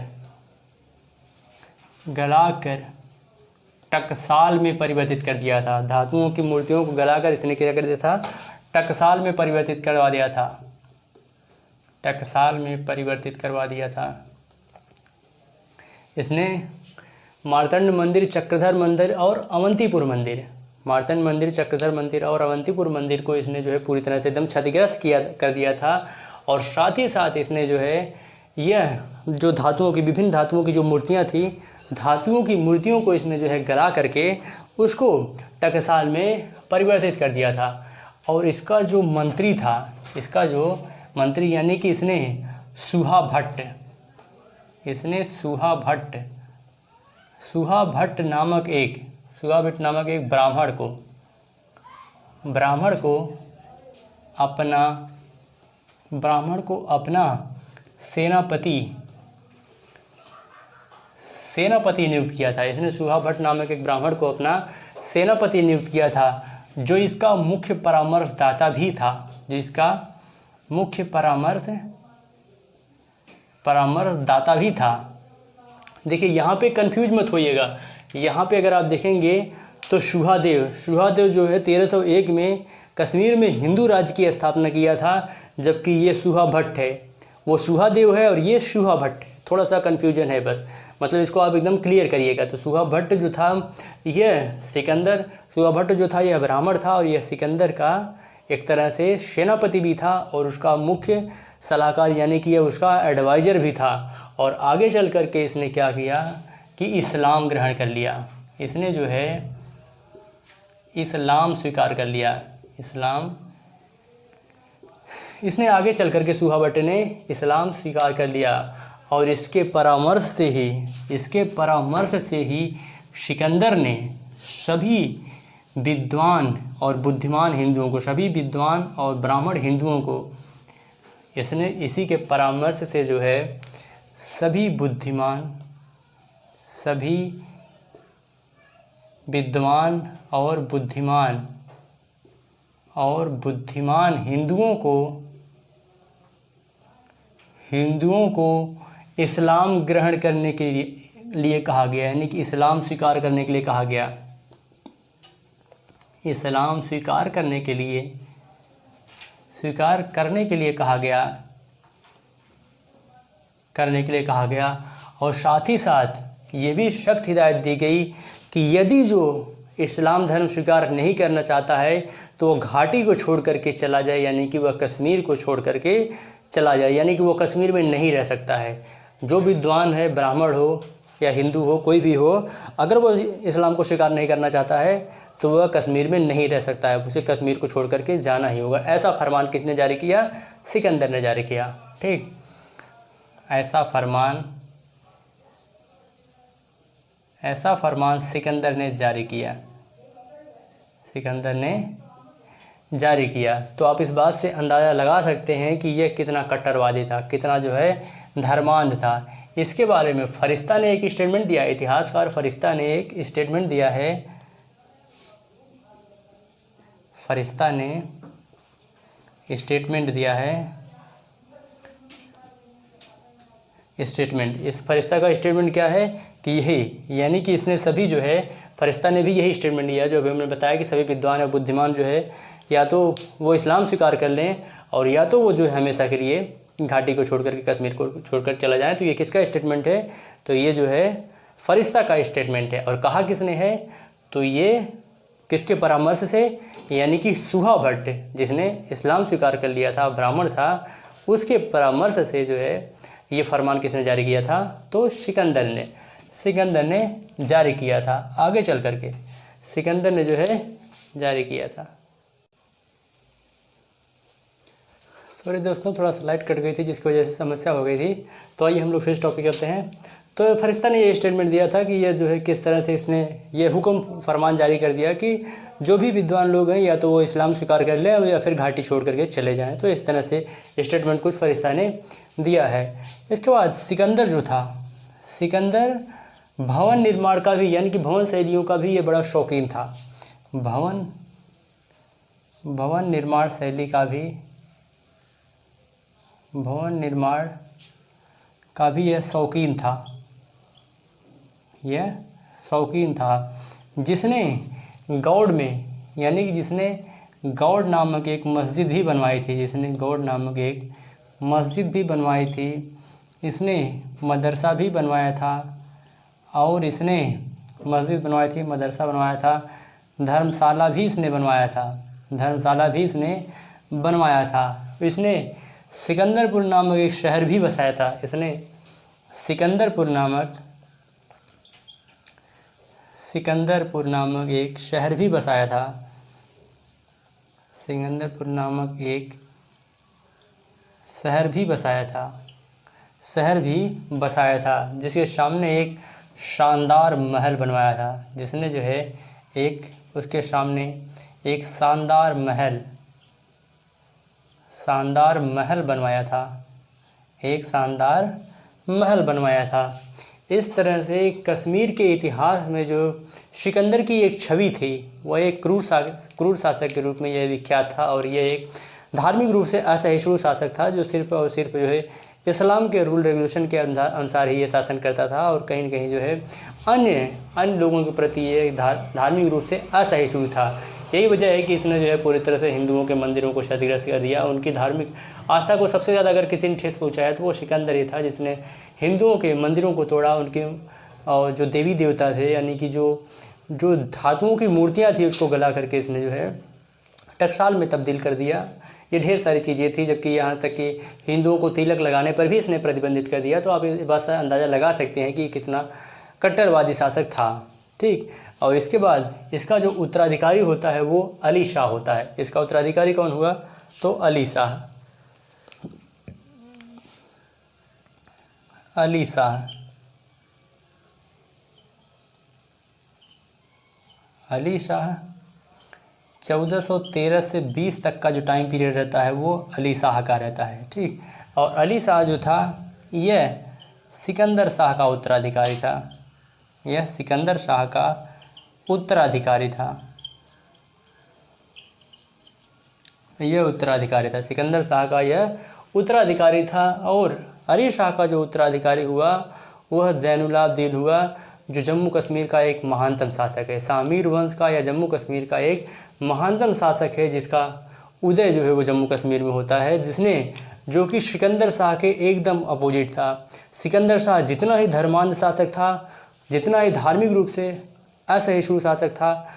टकसाल में परिवर्तित कर दिया था। धातुओं की मूर्तियों को गलाकर इसने क्या कर दिया था? टकसाल में परिवर्तित करवा दिया था। इसने मार्तंड मंदिर, चक्रधर मंदिर और अवंतीपुर मंदिर को इसने जो है पूरी तरह से एकदम क्षतिग्रस्त कर दिया था। और साथ ही साथ इसने जो है यह जो विभिन्न धातुओं की जो मूर्तियां थी, धातुओं की मूर्तियों को इसने जो है गला करके उसको टकसाल में परिवर्तित कर दिया था। और इसका जो मंत्री यानी कि इसने सुहा भट्ट नामक एक ब्राह्मण को अपना सेनापति नियुक्त किया था। इसने सुहा भट्ट नामक एक ब्राह्मण को अपना सेनापति नियुक्त किया था, जो इसका मुख्य परामर्शदाता भी था। देखिए यहाँ पे कंफ्यूज मत होइएगा। यहाँ पे अगर आप देखेंगे तो सुहादेव जो है 1301 में कश्मीर में हिंदू राज्य की स्थापना किया था, जबकि ये सुहा भट्ट है, वो सुहादेव है और ये सुहा भट्ट है। थोड़ा सा कन्फ्यूजन है बस, मतलब इसको आप एकदम क्लियर करिएगा। तो सुहा भट्ट जो था यह ब्राह्मण था और यह सिकंदर का एक तरह से सेनापति भी था और उसका मुख्य सलाहकार यानी कि यह उसका एडवाइज़र भी था। और आगे चल कर के इसने क्या किया कि इस्लाम ग्रहण कर लिया। इसने जो है इस्लाम स्वीकार कर लिया। इसने आगे चल कर के सुहा भट्ट ने इस्लाम स्वीकार कर लिया। और इसके परामर्श से ही सिकंदर ने सभी विद्वान और बुद्धिमान हिंदुओं को, सभी विद्वान और ब्राह्मण हिंदुओं को इसने इसी के परामर्श से जो है सभी विद्वान और बुद्धिमान हिंदुओं को इस्लाम ग्रहण करने के लिए कहा गया, यानी कि इस्लाम स्वीकार करने के लिए कहा गया। इस्लाम स्वीकार करने के लिए कहा गया। और साथ ही साथ ये भी सख्त हिदायत दी गई कि यदि जो इस्लाम धर्म स्वीकार नहीं करना चाहता है तो वो घाटी को छोड़ करके चला जाए, यानी कि वह कश्मीर को छोड़ करके चला जाए, यानी कि वो कश्मीर में नहीं रह सकता है। जो विद्वान है, ब्राह्मण हो या हिंदू हो, कोई भी हो, अगर वो इस्लाम को स्वीकार नहीं करना चाहता है तो वह कश्मीर में नहीं रह सकता है, उसे कश्मीर को छोड़ करके जाना ही होगा। ऐसा फरमान किसने जारी किया? सिकंदर ने जारी किया। ठीक, ऐसा फरमान सिकंदर ने जारी किया। तो आप इस बात से अंदाज़ा लगा सकते हैं कि यह कितना कट्टरवादी था, कितना जो है धर्मांध था। इसके बारे में फरिश्ता ने एक स्टेटमेंट दिया, इतिहासकार फरिश्ता ने एक स्टेटमेंट दिया है। इस फरिश्ता का स्टेटमेंट क्या है कि यही, यानी कि इसने सभी जो है, फरिश्ता ने भी यही स्टेटमेंट दिया जो अभी हमने बताया कि सभी विद्वान और बुद्धिमान जो है या तो वो इस्लाम स्वीकार कर लें और या तो वो जो है हमेशा के लिए घाटी को छोड़ करके, कश्मीर को छोड़कर चला जाए। तो ये किसका स्टेटमेंट है? तो ये जो है फरिश्ता का स्टेटमेंट है। और कहा किसने है? तो ये किसके परामर्श से? यानी कि सुहा भट्ट, जिसने इस्लाम स्वीकार कर लिया था, ब्राह्मण था, उसके परामर्श से जो है ये फरमान किसने जारी किया था? तो सिकंदर ने जारी किया था। आगे चल करके सिकंदर ने जो है जारी किया था। सॉरी दोस्तों, थोड़ा सा लाइट कट गई थी जिसकी वजह से समस्या हो गई थी। तो आइए हम लोग फिर टॉपिक करते हैं। तो फरिश्ता ने ये स्टेटमेंट दिया था कि यह जो है किस तरह से इसने ये हुक्म फरमान जारी कर दिया कि जो भी विद्वान लोग हैं या तो वो इस्लाम स्वीकार कर लें या फिर घाटी छोड़ करके चले जाएं। तो इस तरह से स्टेटमेंट कुछ फरिश्ता ने दिया है। इसके बाद सिकंदर जो था, सिकंदर भवन निर्माण का भी, यानी कि भवन शैलियों का भी ये बड़ा शौकीन था। भवन निर्माण शैली का भी, भवन निर्माण का भी यह शौकीन था। जिसने गौड़ में, यानी कि जिसने गौड़ नामक एक मस्जिद भी बनवाई थी, इसने मदरसा भी बनवाया था, और इसने मस्जिद बनवाई थी, मदरसा बनवाया था, धर्मशाला भी इसने बनवाया था। इसने सिकंदरपुर नामक एक शहर भी बसाया था। सिकंदरपुर नामक एक शहर भी बसाया था। जिसके सामने एक शानदार महल बनवाया था। जिसने जो है उसके सामने एक शानदार महल बनवाया था। इस तरह से कश्मीर के इतिहास में जो सिकंदर की एक छवि थी, वह एक क्रूर शासक के रूप में यह विख्यात था। और यह एक धार्मिक रूप से असहिष्णु शासक था, जो सिर्फ और सिर्फ जो है इस्लाम के रूल रेगुलेशन के अनुसार ही ये शासन करता था, और कहीं न कहीं जो है अन्य लोगों के प्रति ये धार्मिक रूप से असहिष्णु था। यही वजह है कि इसने जो है पूरी तरह से हिंदुओं के मंदिरों को क्षतिग्रस्त कर दिया। उनकी धार्मिक आस्था को सबसे ज़्यादा अगर किसी ने ठेस पहुँचाया तो वो सिकंदर ही था, जिसने हिंदुओं के मंदिरों को तोड़ा। उनके जो देवी देवता थे, यानी कि जो धातुओं की मूर्तियाँ थी, उसको गला करके इसने जो है टकसाल में तब्दील कर दिया। ये ढेर सारी चीज़ें थी। जबकि यहाँ तक कि हिंदुओं को तिलक लगाने पर भी इसने प्रतिबंधित कर दिया। तो आप इस बात से अंदाज़ा लगा सकते हैं कि कितना कट्टरवादी शासक था। ठीक। और इसके बाद इसका जो उत्तराधिकारी होता है वो अली शाह होता है। इसका उत्तराधिकारी कौन हुआ? तो अली शाह। अली शाह 1413 से 20 तक का जो टाइम पीरियड रहता है वो अली शाह का रहता है। ठीक। और अली शाह जो था यह सिकंदर शाह का उत्तराधिकारी था। सिकंदर शाह का यह उत्तराधिकारी था। और अली शाह का जो उत्तराधिकारी हुआ वह ज़ैनुलाब्दीन हुआ, जो जम्मू कश्मीर का एक महानतम शासक है। शामीर वंश का या जम्मू कश्मीर का एक महानतम शासक है, जिसका उदय जो है वो जम्मू कश्मीर में होता है, जो कि सिकंदर शाह के एकदम अपोजिट था। सिकंदर शाह जितना ही धर्मांध शासक था, जितना ही धार्मिक रूप से असहिष्णु शासक था,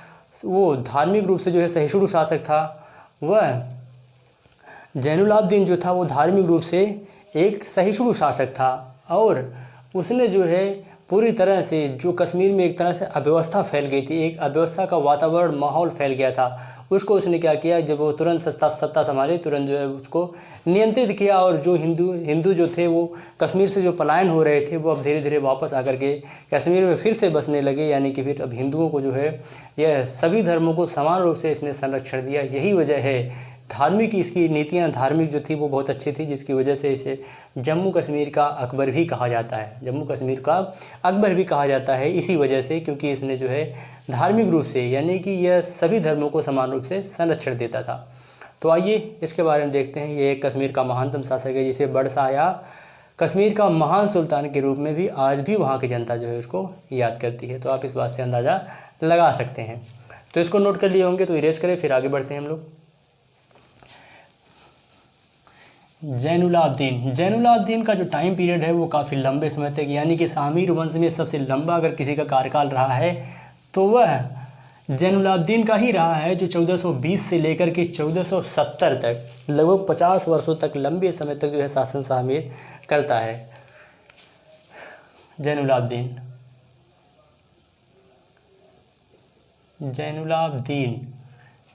वो धार्मिक रूप से जो है सहिष्णु शासक था, वह ज़ैनुलाब्दीन जो था वो धार्मिक रूप से एक सहिष्णु शासक था। और उसने जो है पूरी तरह से जो कश्मीर में एक तरह से अव्यवस्था फैल गई थी, एक अव्यवस्था का वातावरण, माहौल फैल गया था, उसको उसने क्या किया, जब वो तुरंत सत्ता संभाली, तुरंत जो है उसको नियंत्रित किया। और जो हिंदू जो थे वो कश्मीर से जो पलायन हो रहे थे, वो अब धीरे धीरे वापस आकर के कश्मीर में फिर से बसने लगे। यानी कि फिर अब हिंदुओं को जो है यह सभी धर्मों को समान रूप से इसने संरक्षण दिया। यही वजह है धार्मिक, इसकी नीतियाँ धार्मिक जो थी वो बहुत अच्छी थी, जिसकी वजह से इसे जम्मू कश्मीर का अकबर भी कहा जाता है। इसी वजह से, क्योंकि इसने जो है धार्मिक रूप से, यानी कि यह सभी धर्मों को समान रूप से संरक्षण देता था। तो आइए इसके बारे में देखते हैं। ये एक कश्मीर का महानतम शासक है, जिसे बड़शाह या कश्मीर का महान सुल्तान के रूप में भी आज भी वहाँ की जनता जो है उसको याद करती है। तो आप इस बात से अंदाज़ा लगा सकते हैं। तो इसको नोट कर लिए होंगे, तो इरेज करें, फिर आगे बढ़ते हैं हम लोग। जैनुलाब्दीन का जो टाइम पीरियड है वो काफ़ी लंबे समय तक, यानी कि शामीर वंश में सबसे लंबा अगर किसी का कार्यकाल रहा है तो वह जैनुलाब्दीन का ही रहा है, जो 1420 से लेकर के 1470 तक लगभग 50 वर्षों तक लंबे समय तक जो है शासन शामिल करता है जैनुलाब्दीन।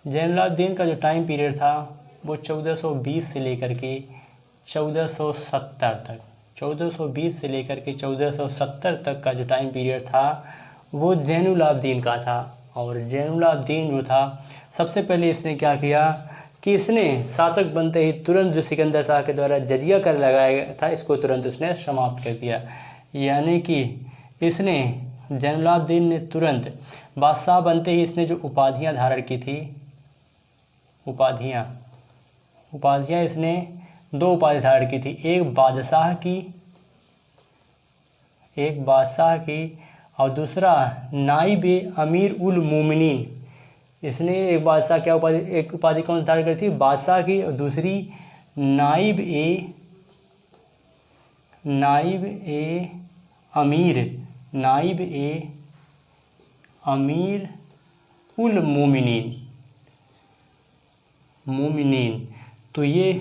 जैनुलाब्दीन का जो टाइम पीरियड था वो 1420 से लेकर के 1470 तक, 1420 से लेकर के 1470 तक का जो टाइम पीरियड था वो जैनुलाब्दीन का था। और जैनुलाब्दीन जो था सबसे पहले इसने क्या किया कि इसने शासक बनते ही तुरंत जो सिकंदर शाह के द्वारा जजिया कर लगाया गया था इसको तुरंत उसने समाप्त कर दिया। यानी कि इसने जैनुलाब्दीन ने तुरंत बादशाह बनते ही इसने जो उपाधियां धारण की थी, उपाधियां इसने 2 उपाधि धारण की थी, एक बादशाह की और दूसरा नाइब अमीर उल मोमिनीन। इसने एक बादशाह क्या उपाधि, एक उपाधि कौन सी धारण करी थी, बादशाह की, और दूसरी नाइब अमीर उल मोमिनीन। तो ये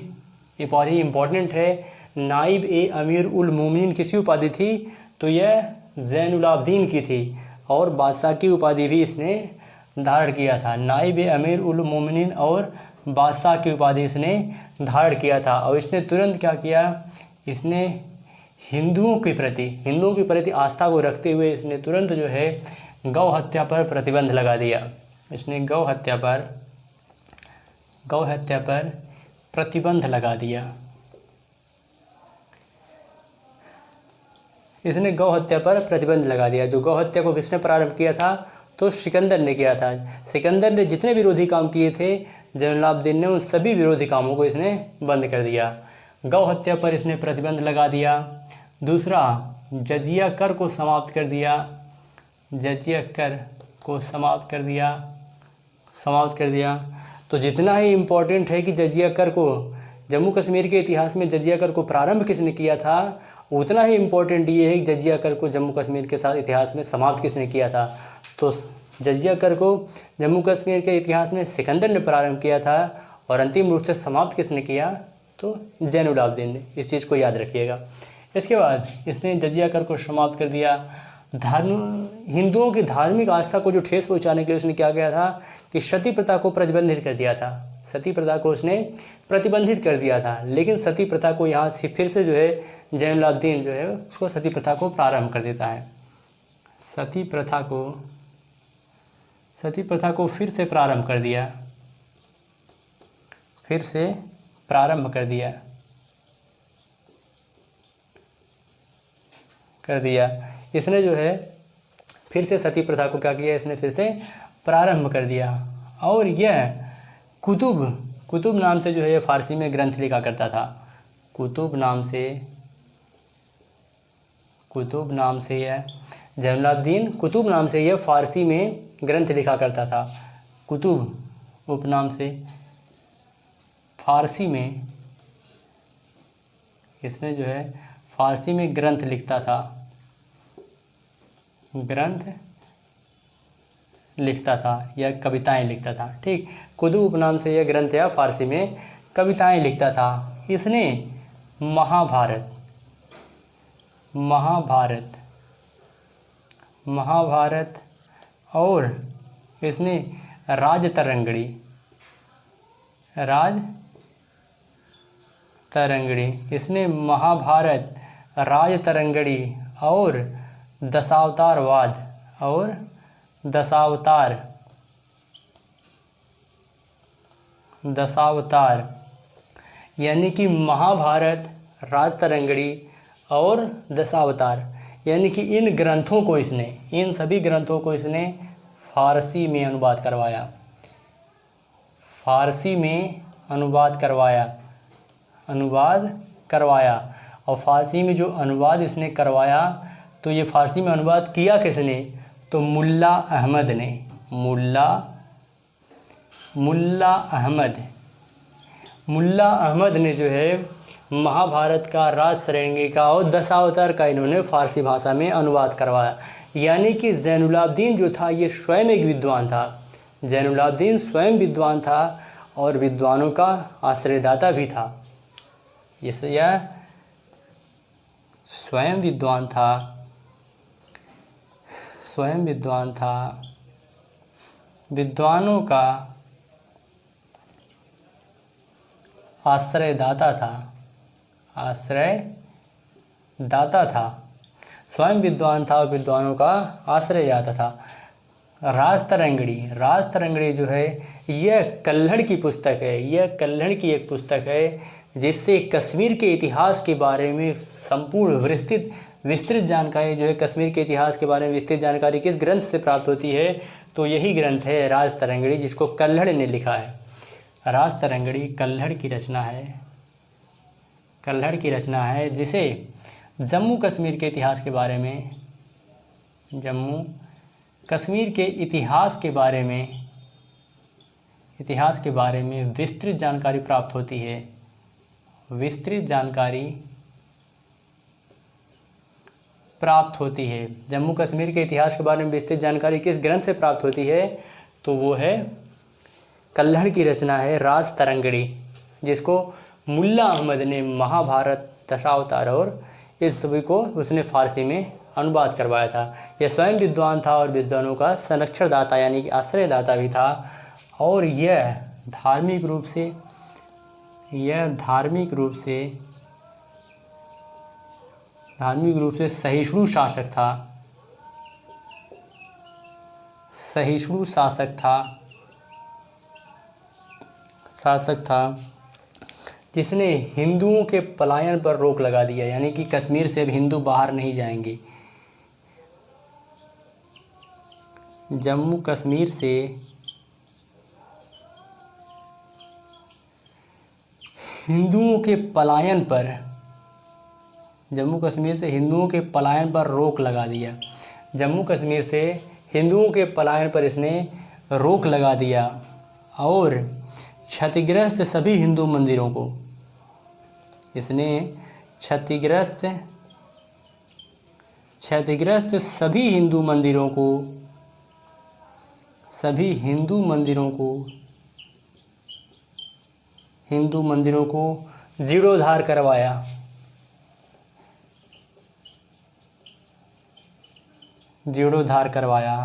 उपाधि इम्पोर्टेंट है। नाइब अमीर उल मोमिनीन किसकी उपाधि थी, तो यह जैनुलाब्दीन की थी, और बादशाह की उपाधि भी इसने धारण किया था। नाइब अमीर उल मोमिनीन और बादशाह की उपाधि इसने धारण किया था। और इसने तुरंत क्या किया, इसने हिंदुओं के प्रति आस्था को रखते हुए इसने तुरंत जो है गौ हत्या पर प्रतिबंध लगा दिया। इसने गौ हत्या पर प्रतिबंध लगा दिया। इसने गौ हत्या पर प्रतिबंध लगा दिया। जो गौ हत्या को किसने प्रारंभ किया था, तो सिकंदर ने किया था। सिकंदर ने जितने विरोधी काम किए थे जैनुलाब्दीन ने उन सभी विरोधी कामों को इसने बंद कर दिया। गौ हत्या पर इसने प्रतिबंध लगा दिया। दूसरा, जजिया कर को समाप्त कर दिया। तो जितना ही इम्पोर्टेंट है कि जजिया कर को, जम्मू कश्मीर के इतिहास में जजिया कर को प्रारंभ किसने किया था, उतना ही इम्पोर्टेंट ये है कि जजिया कर को जम्मू कश्मीर के साथ इतिहास में समाप्त किसने किया था। तो जजिया कर को जम्मू कश्मीर के इतिहास में सिकंदर ने प्रारंभ किया था, और अंतिम रूप से समाप्त किसने किया, तो जैनुलाब्दीन ने। इस चीज़ को याद रखिएगा। इसके बाद इसने जजिया कर को समाप्त कर दिया। हिंदुओं की धार्मिक आस्था को जो ठेस पहुंचाने के लिए उसने क्या किया था कि सती प्रथा को प्रतिबंधित कर दिया था। सती प्रथा को उसने प्रतिबंधित कर दिया था। लेकिन सती प्रथा को यहाँ से फिर से जो है जैनुलाब्दीन जो है उसको सती प्रथा को प्रारंभ कर देता है। सती प्रथा को फिर से प्रारंभ कर दिया। इसने जो है फिर से सती प्रथा को क्या किया, इसने फिर से प्रारंभ कर दिया। और यह कुतुब नाम से जो है फारसी में ग्रंथ लिखा करता था। कुतुब नाम से यह जैनुलाब्दीन कुतुब नाम से यह फारसी में ग्रंथ लिखा करता था। कुतुब उपनाम से फारसी में इसने जो है फारसी में ग्रंथ लिखता था या कविताएं लिखता था। ठीक, कुतुब उपनाम से यह ग्रंथ या फारसी में कविताएं लिखता था। इसने महाभारत और इसने राजतरंगिणी इसने महाभारत, राजतरंगिणी और दशावतार यानी कि महाभारत, राजतरंगिणी और दशावतार, यानी कि इन सभी ग्रंथों को इसने फारसी में अनुवाद करवाया। और फारसी में जो अनुवाद इसने करवाया, तो ये फारसी में अनुवाद किया किसने, तो मुल्ला अहमद ने जो है महाभारत का, राजतरंगी का और दशावतार का इन्होंने फ़ारसी भाषा में अनुवाद करवाया। यानी कि ज़ैनुलाब्दीन जो था ये स्वयं एक विद्वान था। ज़ैनुलाब्दीन स्वयं विद्वान था और विद्वानों का आश्रयदाता भी था। यह स्वयं विद्वान था, विद्वानों का आश्रयदाता था, स्वयं विद्वान था और विद्वानों का आश्रयदाता था। राजतरंगिणी जो है यह कल्हड़ की पुस्तक है। यह कल्हड़ की एक पुस्तक है जिससे कश्मीर के इतिहास के बारे में संपूर्ण विस्तृत जानकारी जो है, कश्मीर के इतिहास के बारे में विस्तृत जानकारी किस ग्रंथ से प्राप्त होती है, तो यही ग्रंथ है राजतरंगिणी, जिसको कल्हड़ ने लिखा है। राजतरंगिणी कल्हड़ की रचना है जिसे जम्मू कश्मीर के इतिहास के बारे में, जम्मू कश्मीर के इतिहास के बारे में विस्तृत जानकारी प्राप्त होती है। जम्मू कश्मीर के इतिहास के बारे में विस्तृत जानकारी किस ग्रंथ से प्राप्त होती है, तो वो है कल्हड़ की रचना है राजतरंगिणी, जिसको मुल्ला अहमद ने महाभारत, दशावतार और इस सभी को उसने फ़ारसी में अनुवाद करवाया था। यह स्वयं विद्वान था और विद्वानों का संरक्षणदाता यानी कि आश्रयदाता भी था। और यह धार्मिक रूप से सहिष्णु शासक था जिसने हिंदुओं के पलायन पर रोक लगा दिया। यानी कि कश्मीर से अब हिंदू बाहर नहीं जाएंगे। जम्मू कश्मीर से हिंदुओं के पलायन पर रोक लगा दिया। जम्मू कश्मीर से हिंदुओं के पलायन पर इसने रोक लगा दिया और क्षतिग्रस्त सभी हिंदू मंदिरों को इसने क्षतिग्रस्त सभी हिंदू मंदिरों को जीर्णोद्धार करवाया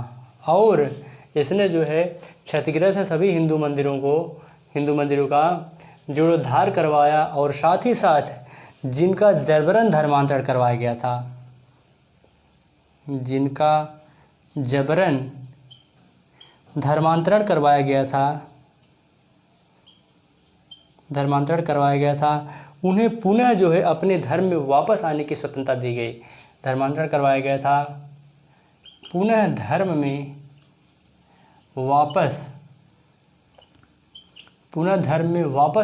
और इसने जो है क्षतिग्रस्त सभी हिंदू मंदिरों का जीर्णोद्धार करवाया और साथ ही साथ जिनका जबरन धर्मांतरण करवाया गया था, धर्मांतरण करवाया गया था उन्हें पुनः जो है अपने धर्म में वापस आने की स्वतंत्रता दी गई। धर्मांतरण करवाया गया था, पुनः धर्म में वापस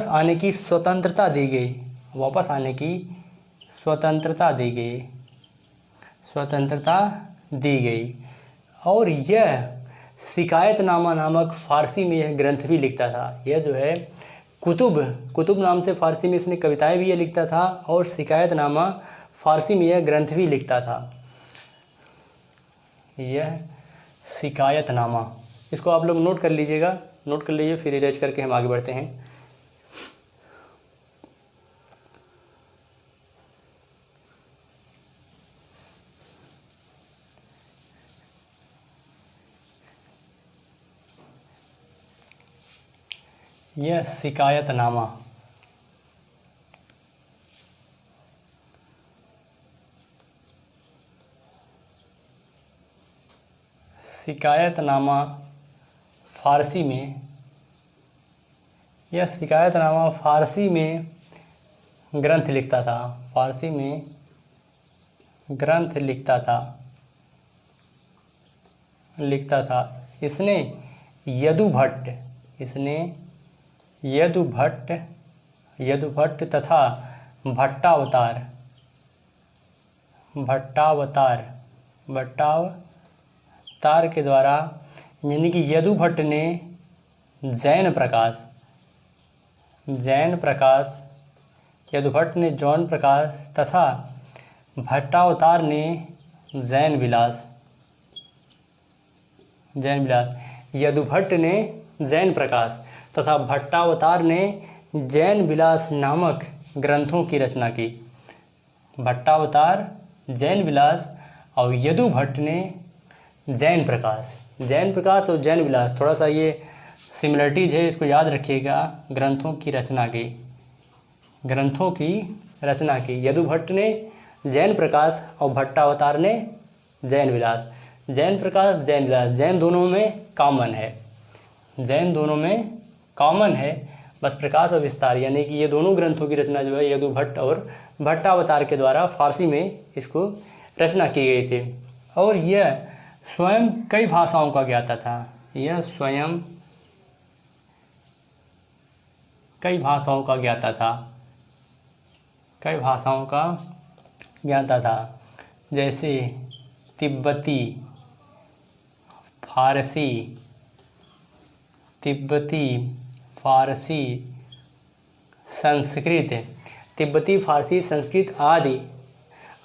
आने की स्वतंत्रता दी गई। और यह शिकायतनामा नामक फ़ारसी में यह ग्रंथ भी लिखता था। यह जो है कुतुब नाम से फ़ारसी में इसने कविताएं भी यह लिखता था और शिकायतनामा फ़ारसी में यह ग्रंथ भी लिखता था। यह शिकायतनामा, इसको आप लोग नोट कर लीजिएगा, फिर इरेज करके हम आगे बढ़ते हैं। यह शिकायतनामा फ़ारसी में ग्रंथ लिखता था। इसने यदुभट्ट तथा भट्टावतार के द्वारा, यानी कि यदुभट्ट ने जैन प्रकाश यदुभट्ट ने जौन प्रकाश तथा भट्टावतार ने जैन विलास। यदुभट्ट ने जैन प्रकाश तथा भट्टावतार ने जैन विलास नामक ग्रंथों की रचना की। भट्टावतार, जैन विलास और यदुभट्ट ने जैन प्रकाश और जैन विलास, थोड़ा सा ये सिमिलरिटीज है, इसको याद रखिएगा। ग्रंथों की रचना की। यदुभट्ट ने जैन प्रकाश और भट्टावतार ने जैन विलास। जैन प्रकाश, जैन विलास, जैन दोनों में कॉमन है, बस प्रकाश और विस्तार, यानी कि ये दोनों ग्रंथों की रचना जो है यदुभट्ट और भट्टावतार के द्वारा फारसी में इसको रचना की गई थी। और यह स्वयं कई भाषाओं का ज्ञाता था। कई भाषाओं का ज्ञाता था, जैसे तिब्बती, फारसी, संस्कृत आदि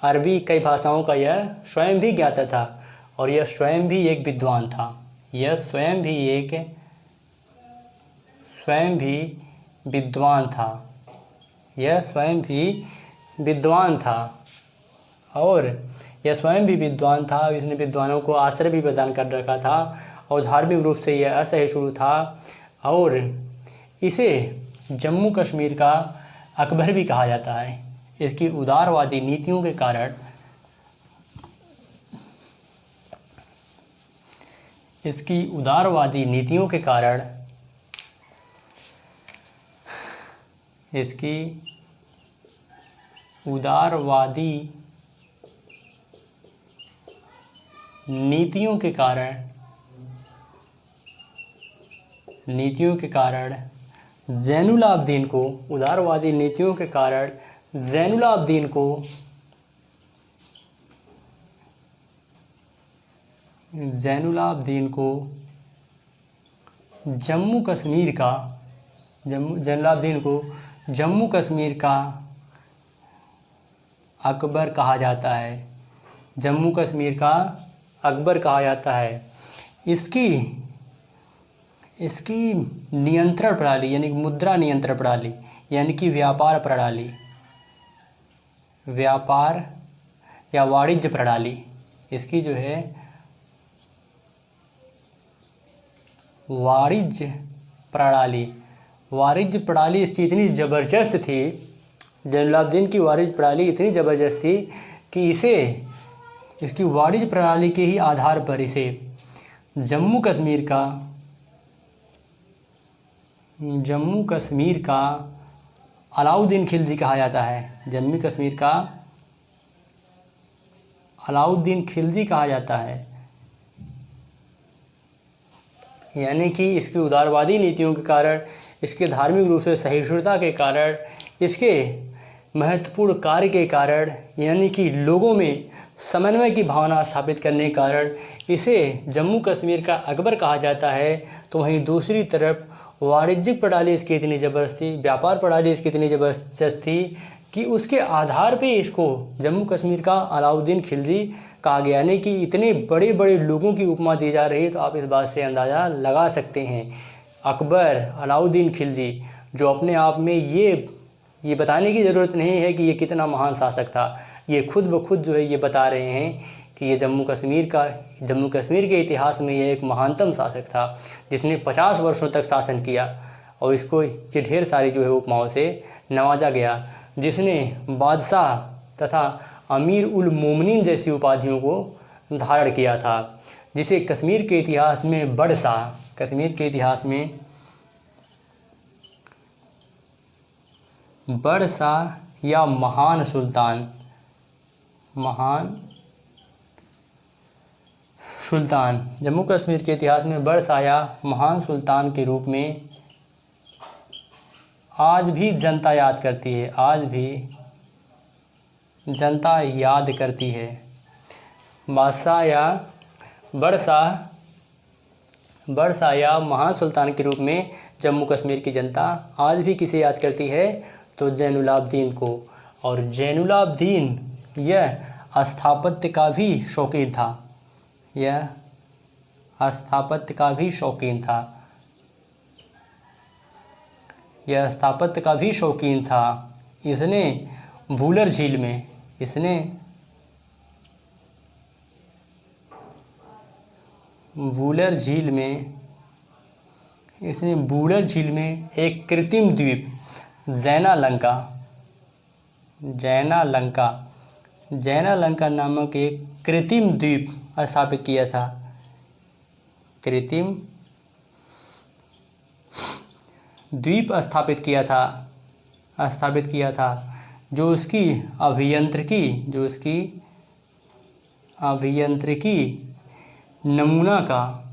अरबी कई भाषाओं का यह स्वयं भी ज्ञाता था। और यह स्वयं भी एक विद्वान था। यह स्वयं भी विद्वान था। इसने विद्वानों को आश्रय भी प्रदान कर रखा था और धार्मिक रूप से यह असहिष्णु था। और इसे जम्मू कश्मीर का अकबर भी कहा जाता है। इसकी उदारवादी नीतियों के कारण ज़ैनुलाब्दीन को जम्मू कश्मीर का अकबर कहा जाता है। इसकी नियंत्रण प्रणाली यानी मुद्रा नियंत्रण प्रणाली, यानी कि व्यापार या वाणिज्य प्रणाली, इसकी जो है वाणिज्य प्रणाली इसकी इतनी ज़बरदस्त थी। जैनुलाब्दीन की वाणिज्य प्रणाली इतनी ज़बरदस्त थी कि इसकी वाणिज्य प्रणाली के ही आधार पर इसे जम्मू कश्मीर का अलाउद्दीन खिलजी कहा जाता है। जम्मू कश्मीर का अलाउद्दीन खिलजी कहा जाता है। यानी कि इसकी उदारवादी नीतियों के कारण, इसके धार्मिक रूप से सहिष्णुता के कारण, इसके महत्वपूर्ण कार्य के कारण, यानी कि लोगों में समन्वय की भावना स्थापित करने के कारण इसे जम्मू कश्मीर का अकबर कहा जाता है। तो वहीं दूसरी तरफ वाणिज्यिक प्रणाली इसकी इतनी ज़बरदस्त थी, व्यापार प्रणाली इसकी इतनी ज़बरदस्त थी कि उसके आधार पे इसको जम्मू कश्मीर का अलाउद्दीन खिलजी कहा गया। यानी कि इतने बड़े बड़े लोगों की उपमा दी जा रही है, तो आप इस बात से अंदाज़ा लगा सकते हैं। अकबर, अलाउद्दीन खिलजी, जो अपने आप में ये बताने की ज़रूरत नहीं है कि ये कितना महान शासक था, ये खुद ब खुद जो है ये बता रहे हैं कि ये जम्मू कश्मीर के इतिहास में ये एक महानतम शासक था, जिसने 50 वर्षों तक शासन किया और इसको ये ढेर सारी जो है उपमाओं से नवाजा गया, जिसने बादशाह तथा अमीर उल मोमिनीन जैसी उपाधियों को धारण किया था, जिसे कश्मीर के इतिहास में बड़शाह या महान सुल्तान, जम्मू कश्मीर के इतिहास में बड़शाह या महान सुल्तान के रूप में आज भी जनता याद करती है। बादशाह या बड़शाह या महान सुल्तान के रूप में जम्मू कश्मीर की जनता आज भी किसे याद करती है, तो जैनुलाब्दीन को। और जैनुलाब्दीन यह स्थापत्य का भी शौकीन था, यह स्थापत्य का भी शौकीन था, यह स्थापत्य का भी शौकीन था। इसने वूलर झील में, इसने वूलर झील में, इसने वूलर झील में एक कृत्रिम द्वीप जैनालंका, जैनालंका, जैनालंका नामक एक कृत्रिम द्वीप स्थापित किया था, कृत्रिम द्वीप स्थापित किया था, जो उसकी अभियांत्रिकी, जो उसकी अभियांत्रिकी नमूना का,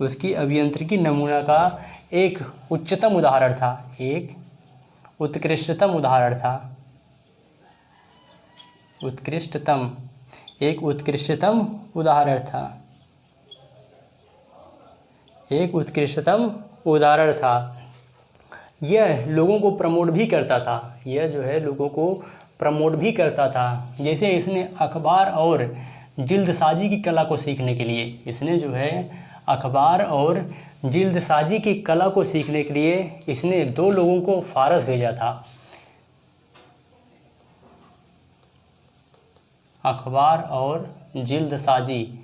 उसकी अभियांत्रिकी नमूना का एक उच्चतम उदाहरण था, एक उत्कृष्टतम उदाहरण था, उत्कृष्टतम, एक उत्कृष्टतम उदाहरण था, एक उत्कृष्टतम उदाहरण था। यह लोगों को प्रमोट भी करता था, यह जो है लोगों को प्रमोट भी करता था। जैसे इसने अखबार और जिल्दसाजी की कला को सीखने के लिए, इसने जो है अखबार और जिल्दसाजी की कला को सीखने के लिए इसने 2 लोगों को फारस भेजा था। अखबार और जिल्दसाजी,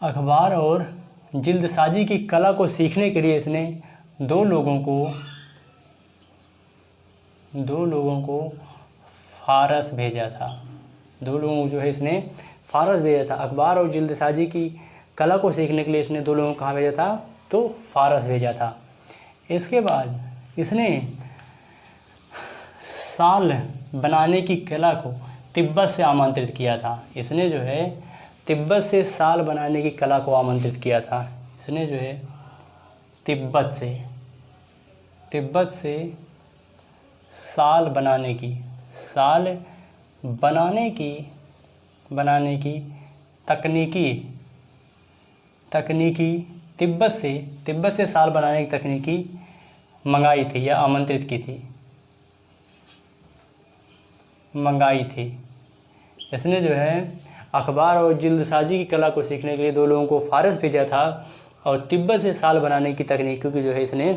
अखबार और जिल्दसाजी की कला को सीखने के लिए इसने 2 लोगों को फारस भेजा था, 2 लोगों को जो है इसने फारस भेजा था। अखबार और जिल्दसाजी की कला को सीखने के लिए इसने 2 लोगों को कहाँ भेजा था, तो फारस भेजा था। इसके बाद इसने साल बनाने की कला को तिब्बत से आमंत्रित किया था, इसने जो है तिब्बत से साल बनाने की कला को आमंत्रित किया था। इसने जो है तिब्बत से साल बनाने की तकनीकी तिब्बत से साल बनाने की तकनीकी मंगाई थी या आमंत्रित की थी, मंगाई थी। इसने जो है अखबार और जिल्दसाजी की कला को सीखने के लिए 2 लोगों को फारस भेजा था और तिब्बत से साल बनाने की तकनीकों की जो है इसने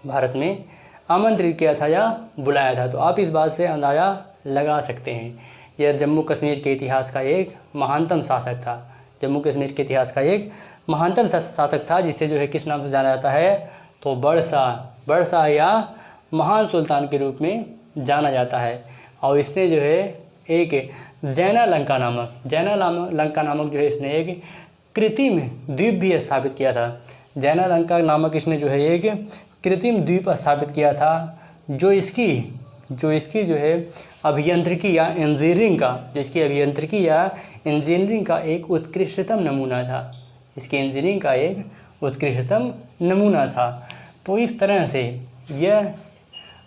भारत में आमंत्रित किया था या बुलाया था। तो आप इस बात से अंदाज़ा लगा सकते हैं, यह जम्मू कश्मीर के इतिहास का एक महानतम शासक था, जम्मू कश्मीर के इतिहास का एक महानतम शासक था, जिसे जो है किस नाम से जाना जाता है, तो बड़शाह या महान सुल्तान के रूप में जाना जाता है। और इसने जो है एक जैनालंका नामक जो है इसने एक कृत्रिम द्वीप भी स्थापित किया था। जैनालंका नामक इसने जो है एक कृत्रिम द्वीप स्थापित किया था, जो इसकी जो है अभियांत्रिकी या इंजीनियरिंग का एक उत्कृष्टतम नमूना था, इसकी इंजीनियरिंग का एक उत्कृष्टतम नमूना था। तो इस तरह से यह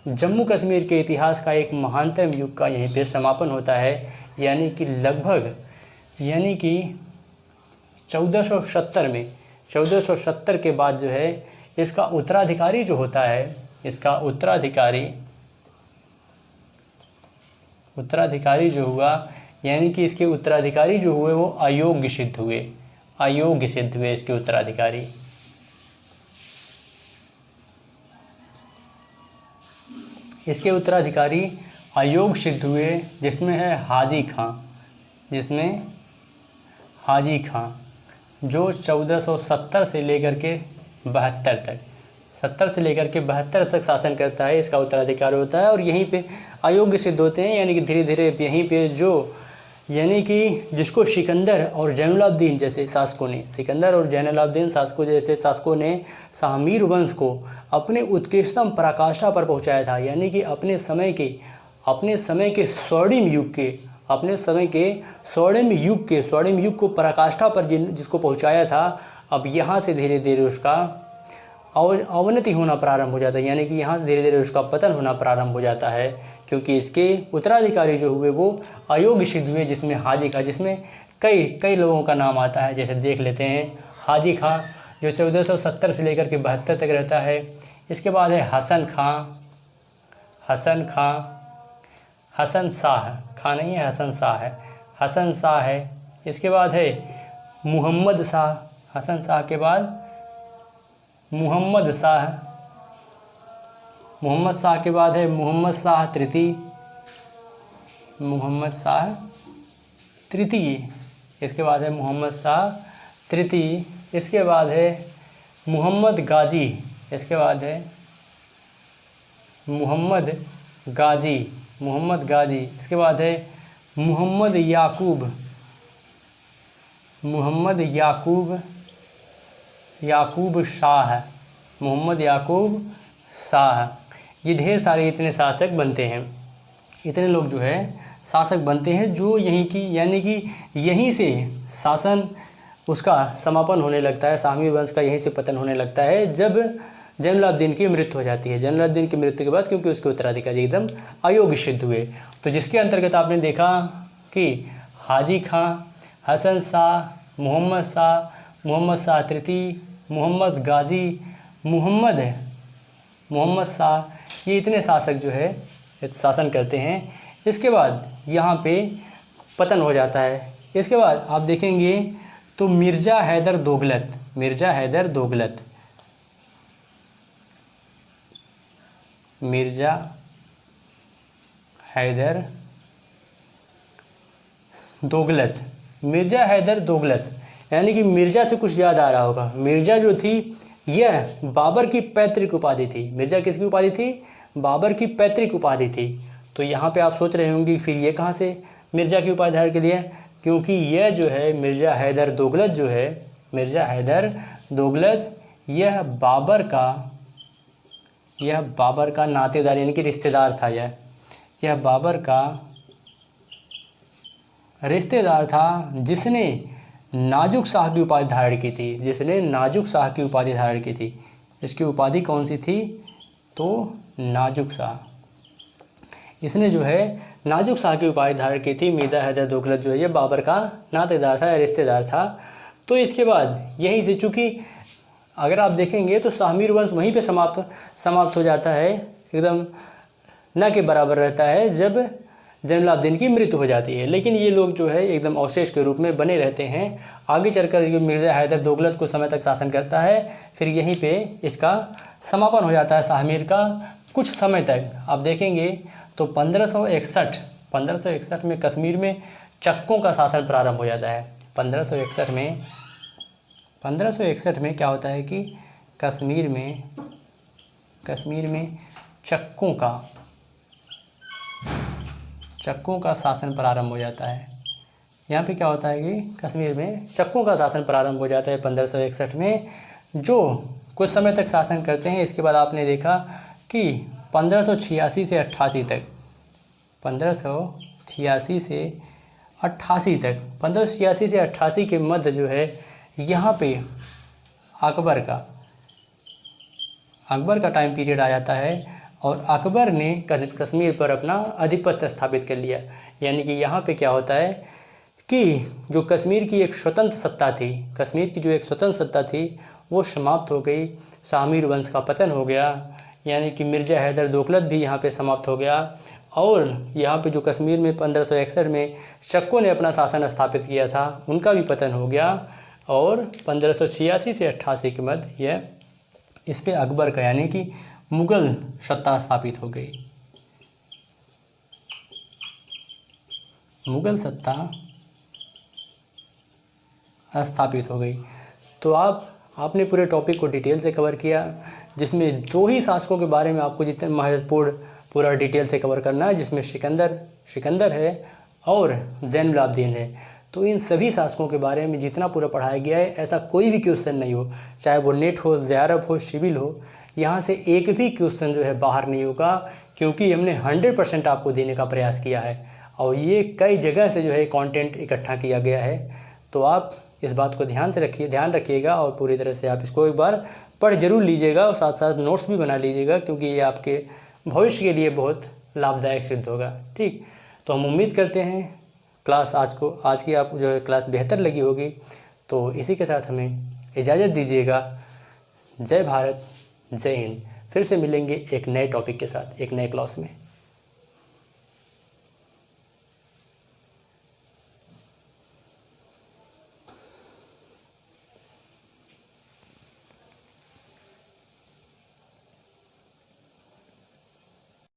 जम्मू कश्मीर के इतिहास का एक महानतम युग का यहीं पे समापन होता है, यानी कि 1470 के बाद जो है इसका उत्तराधिकारी जो होता है, इसका उत्तराधिकारी जो हुआ, यानी कि इसके उत्तराधिकारी जो हुए वो अयोग्य सिद्ध हुए इसके उत्तराधिकारी। इसके उत्तराधिकारी अयोग्य सिद्ध हुए, जिसमें है हाजी खां, जो 1470 से लेकर के 72 तक 70 से लेकर के 72 तक शासन करता है, इसका उत्तराधिकारी होता है। और यहीं पे अयोग्य सिद्ध होते हैं, यानी कि धीरे धीरे यहीं पे यानी कि जिसको सिकंदर और जैनुलाब्दीन जैसे शासकों ने शाहमीर वंश को अपने उत्कृष्टतम पराकाष्ठा पर पहुंचाया था, यानी कि अपने समय के स्वर्णिम युग को पराकाष्ठा पर जिसको पहुंचाया था, अब यहाँ से धीरे धीरे उसका अवनति होना प्रारंभ हो जाता है, यानी कि यहाँ से धीरे धीरे उसका पतन होना प्रारंभ हो जाता है, क्योंकि इसके उत्तराधिकारी जो हुए वो अयोग्य सिद्ध हुए, जिसमें हाजी खां, जिसमें कई लोगों का नाम आता है। जैसे देख लेते हैं, हाजी खां जो 1470 से लेकर के 72 तक रहता है। इसके बाद है हसन खां, हसन खां, हसन शाह, खां नहीं है हसन शाह है, हसन शाह है। इसके बाद है मोहम्मद शाह, हसन शाह के बाद मोहम्मद शाह, मोहम्मद शाह के बाद है मोहम्मद शाह तृतीय, मोहम्मद शाह तृतीय। इसके बाद है मोहम्मद शाह तृतीय। इसके बाद है मोहम्मद गाजी, इसके बाद है मोहम्मद गाजी, मोहम्मद गाजी। इसके बाद है मोहम्मद याकूब, मोहम्मद याकूब, याकूब शाह, मोहम्मद याकूब शाह। ये ढेर सारे इतने शासक बनते हैं, इतने लोग जो है शासक बनते हैं जो यहीं की, यानी कि यहीं से शासन उसका समापन होने लगता है, शाहमी वंश का यहीं से पतन होने लगता है जब जैनुलाब्दीन की मृत्यु हो जाती है। जैनुलाब्दीन की मृत्यु के बाद क्योंकि उसके उत्तराधिकारी एकदम अयोग्य सिद्ध हुए, तो जिसके अंतर्गत आपने देखा कि हाजी खां, हसन शाह, मोहम्मद शाह, मोहम्मद शाह तृतीय, मोहम्मद गाजी, मोहम्मद शाह, ये इतने शासक जो है शासन करते हैं। इसके बाद यहाँ पे पतन हो जाता है। इसके बाद आप देखेंगे तो मिर्ज़ा हैदर दोगलत, मिर्ज़ा हैदर दोगलत, मिर्ज़ा हैदर दोगलत, मिर्ज़ा हैदर दोगलत, यानी कि मिर्ज़ा से कुछ याद आ रहा होगा। मिर्ज़ा जो थी यह बाबर की पैतृक उपाधि थी। मिर्ज़ा किसकी उपाधि थी? बाबर की पैतृक उपाधि थी। तो यहाँ पे आप सोच रहे होंगे फिर ये कहाँ से मिर्ज़ा की उपाधि धारण के लिए, क्योंकि यह जो है मिर्ज़ा हैदर दोगलत जो है, मिर्ज़ा हैदर दोगलत यह बाबर का नातेदार यानी कि रिश्तेदार था। यह बाबर का रिश्तेदार था जिसने नाजुक शाह की उपाधि धारण की थी, जिसने नाजुक शाह की उपाधि धारण की थी। इसकी उपाधि कौन सी थी? तो नाजुक शाह। इसने जो है नाजुक शाह की उपाधि धारण की थी। मिर्ज़ा हैदर दोगलत जो है ये बाबर का नातेदार था या रिश्तेदार था। तो इसके बाद यहीं से, चूँकि अगर आप देखेंगे तो शाहमीर वंश वहीं पे समाप्त हो जाता है, एकदम न के बराबर रहता है जब जैनुलाब्दीन की मृत्यु हो जाती है। लेकिन ये लोग जो है एकदम अवशेष के रूप में बने रहते हैं। आगे चलकर ये मिर्ज़ा हैदर दोगलत कुछ समय तक शासन करता है, फिर यहीं पे इसका समापन हो जाता है शाहमीर का। कुछ समय तक आप देखेंगे तो 1561 में कश्मीर में चक्कों का शासन प्रारंभ हो जाता है। 1561 में क्या होता है कि कश्मीर में चक्कों का शासन प्रारंभ हो जाता है। यहाँ पे क्या होता है कि कश्मीर में चक्कों का शासन प्रारंभ हो जाता है 1561 में, जो कुछ समय तक शासन करते हैं। इसके बाद आपने देखा कि 1586 से 88 तक, 1586 से 88 के मध्य जो है यहाँ पे अकबर का टाइम पीरियड आ जाता है और अकबर ने कश्मीर पर अपना आधिपत्य स्थापित कर लिया। यानी कि यहाँ पे क्या होता है कि जो कश्मीर की एक स्वतंत्र सत्ता थी वो समाप्त हो गई। शाहमीर वंश का पतन हो गया, यानी कि मिर्ज़ा हैदर दोगलत भी यहाँ पे समाप्त हो गया। और यहाँ पे जो कश्मीर में 1561 में चक्कों ने अपना शासन स्थापित किया था उनका भी पतन हो गया। और 1586 से 88 के मध्य यह इस पे अकबर का यानी कि मुग़ल सत्ता स्थापित हो गई। मुग़ल सत्ता स्थापित हो गई। तो आपने पूरे टॉपिक को डिटेल से कवर किया, जिसमें दो ही शासकों के बारे में आपको जितने महत्वपूर्ण पूरा डिटेल से कवर करना है, जिसमें सिकंदर है और ज़ैनुलाब्दीन है। तो इन सभी शासकों के बारे में जितना पूरा पढ़ाया गया है, ऐसा कोई भी क्वेश्चन नहीं हो, चाहे वो नेट हो, जेआरएफ हो, सिविल हो, यहाँ से एक भी क्वेश्चन जो है बाहर नहीं होगा, क्योंकि हमने 100% आपको देने का प्रयास किया है। और ये कई जगह से जो है कंटेंट इकट्ठा किया गया है। तो आप इस बात को ध्यान रखिएगा और पूरी तरह से आप इसको एक बार पढ़ जरूर लीजिएगा और साथ साथ नोट्स भी बना लीजिएगा, क्योंकि ये आपके भविष्य के लिए बहुत लाभदायक सिद्ध होगा। ठीक, तो हम उम्मीद करते हैं क्लास आज की आप जो है क्लास बेहतर लगी होगी। तो इसी के साथ हमें इजाज़त दीजिएगा। जय भारत, जय हिंद। फिर से मिलेंगे एक नए टॉपिक के साथ एक नए क्लास में।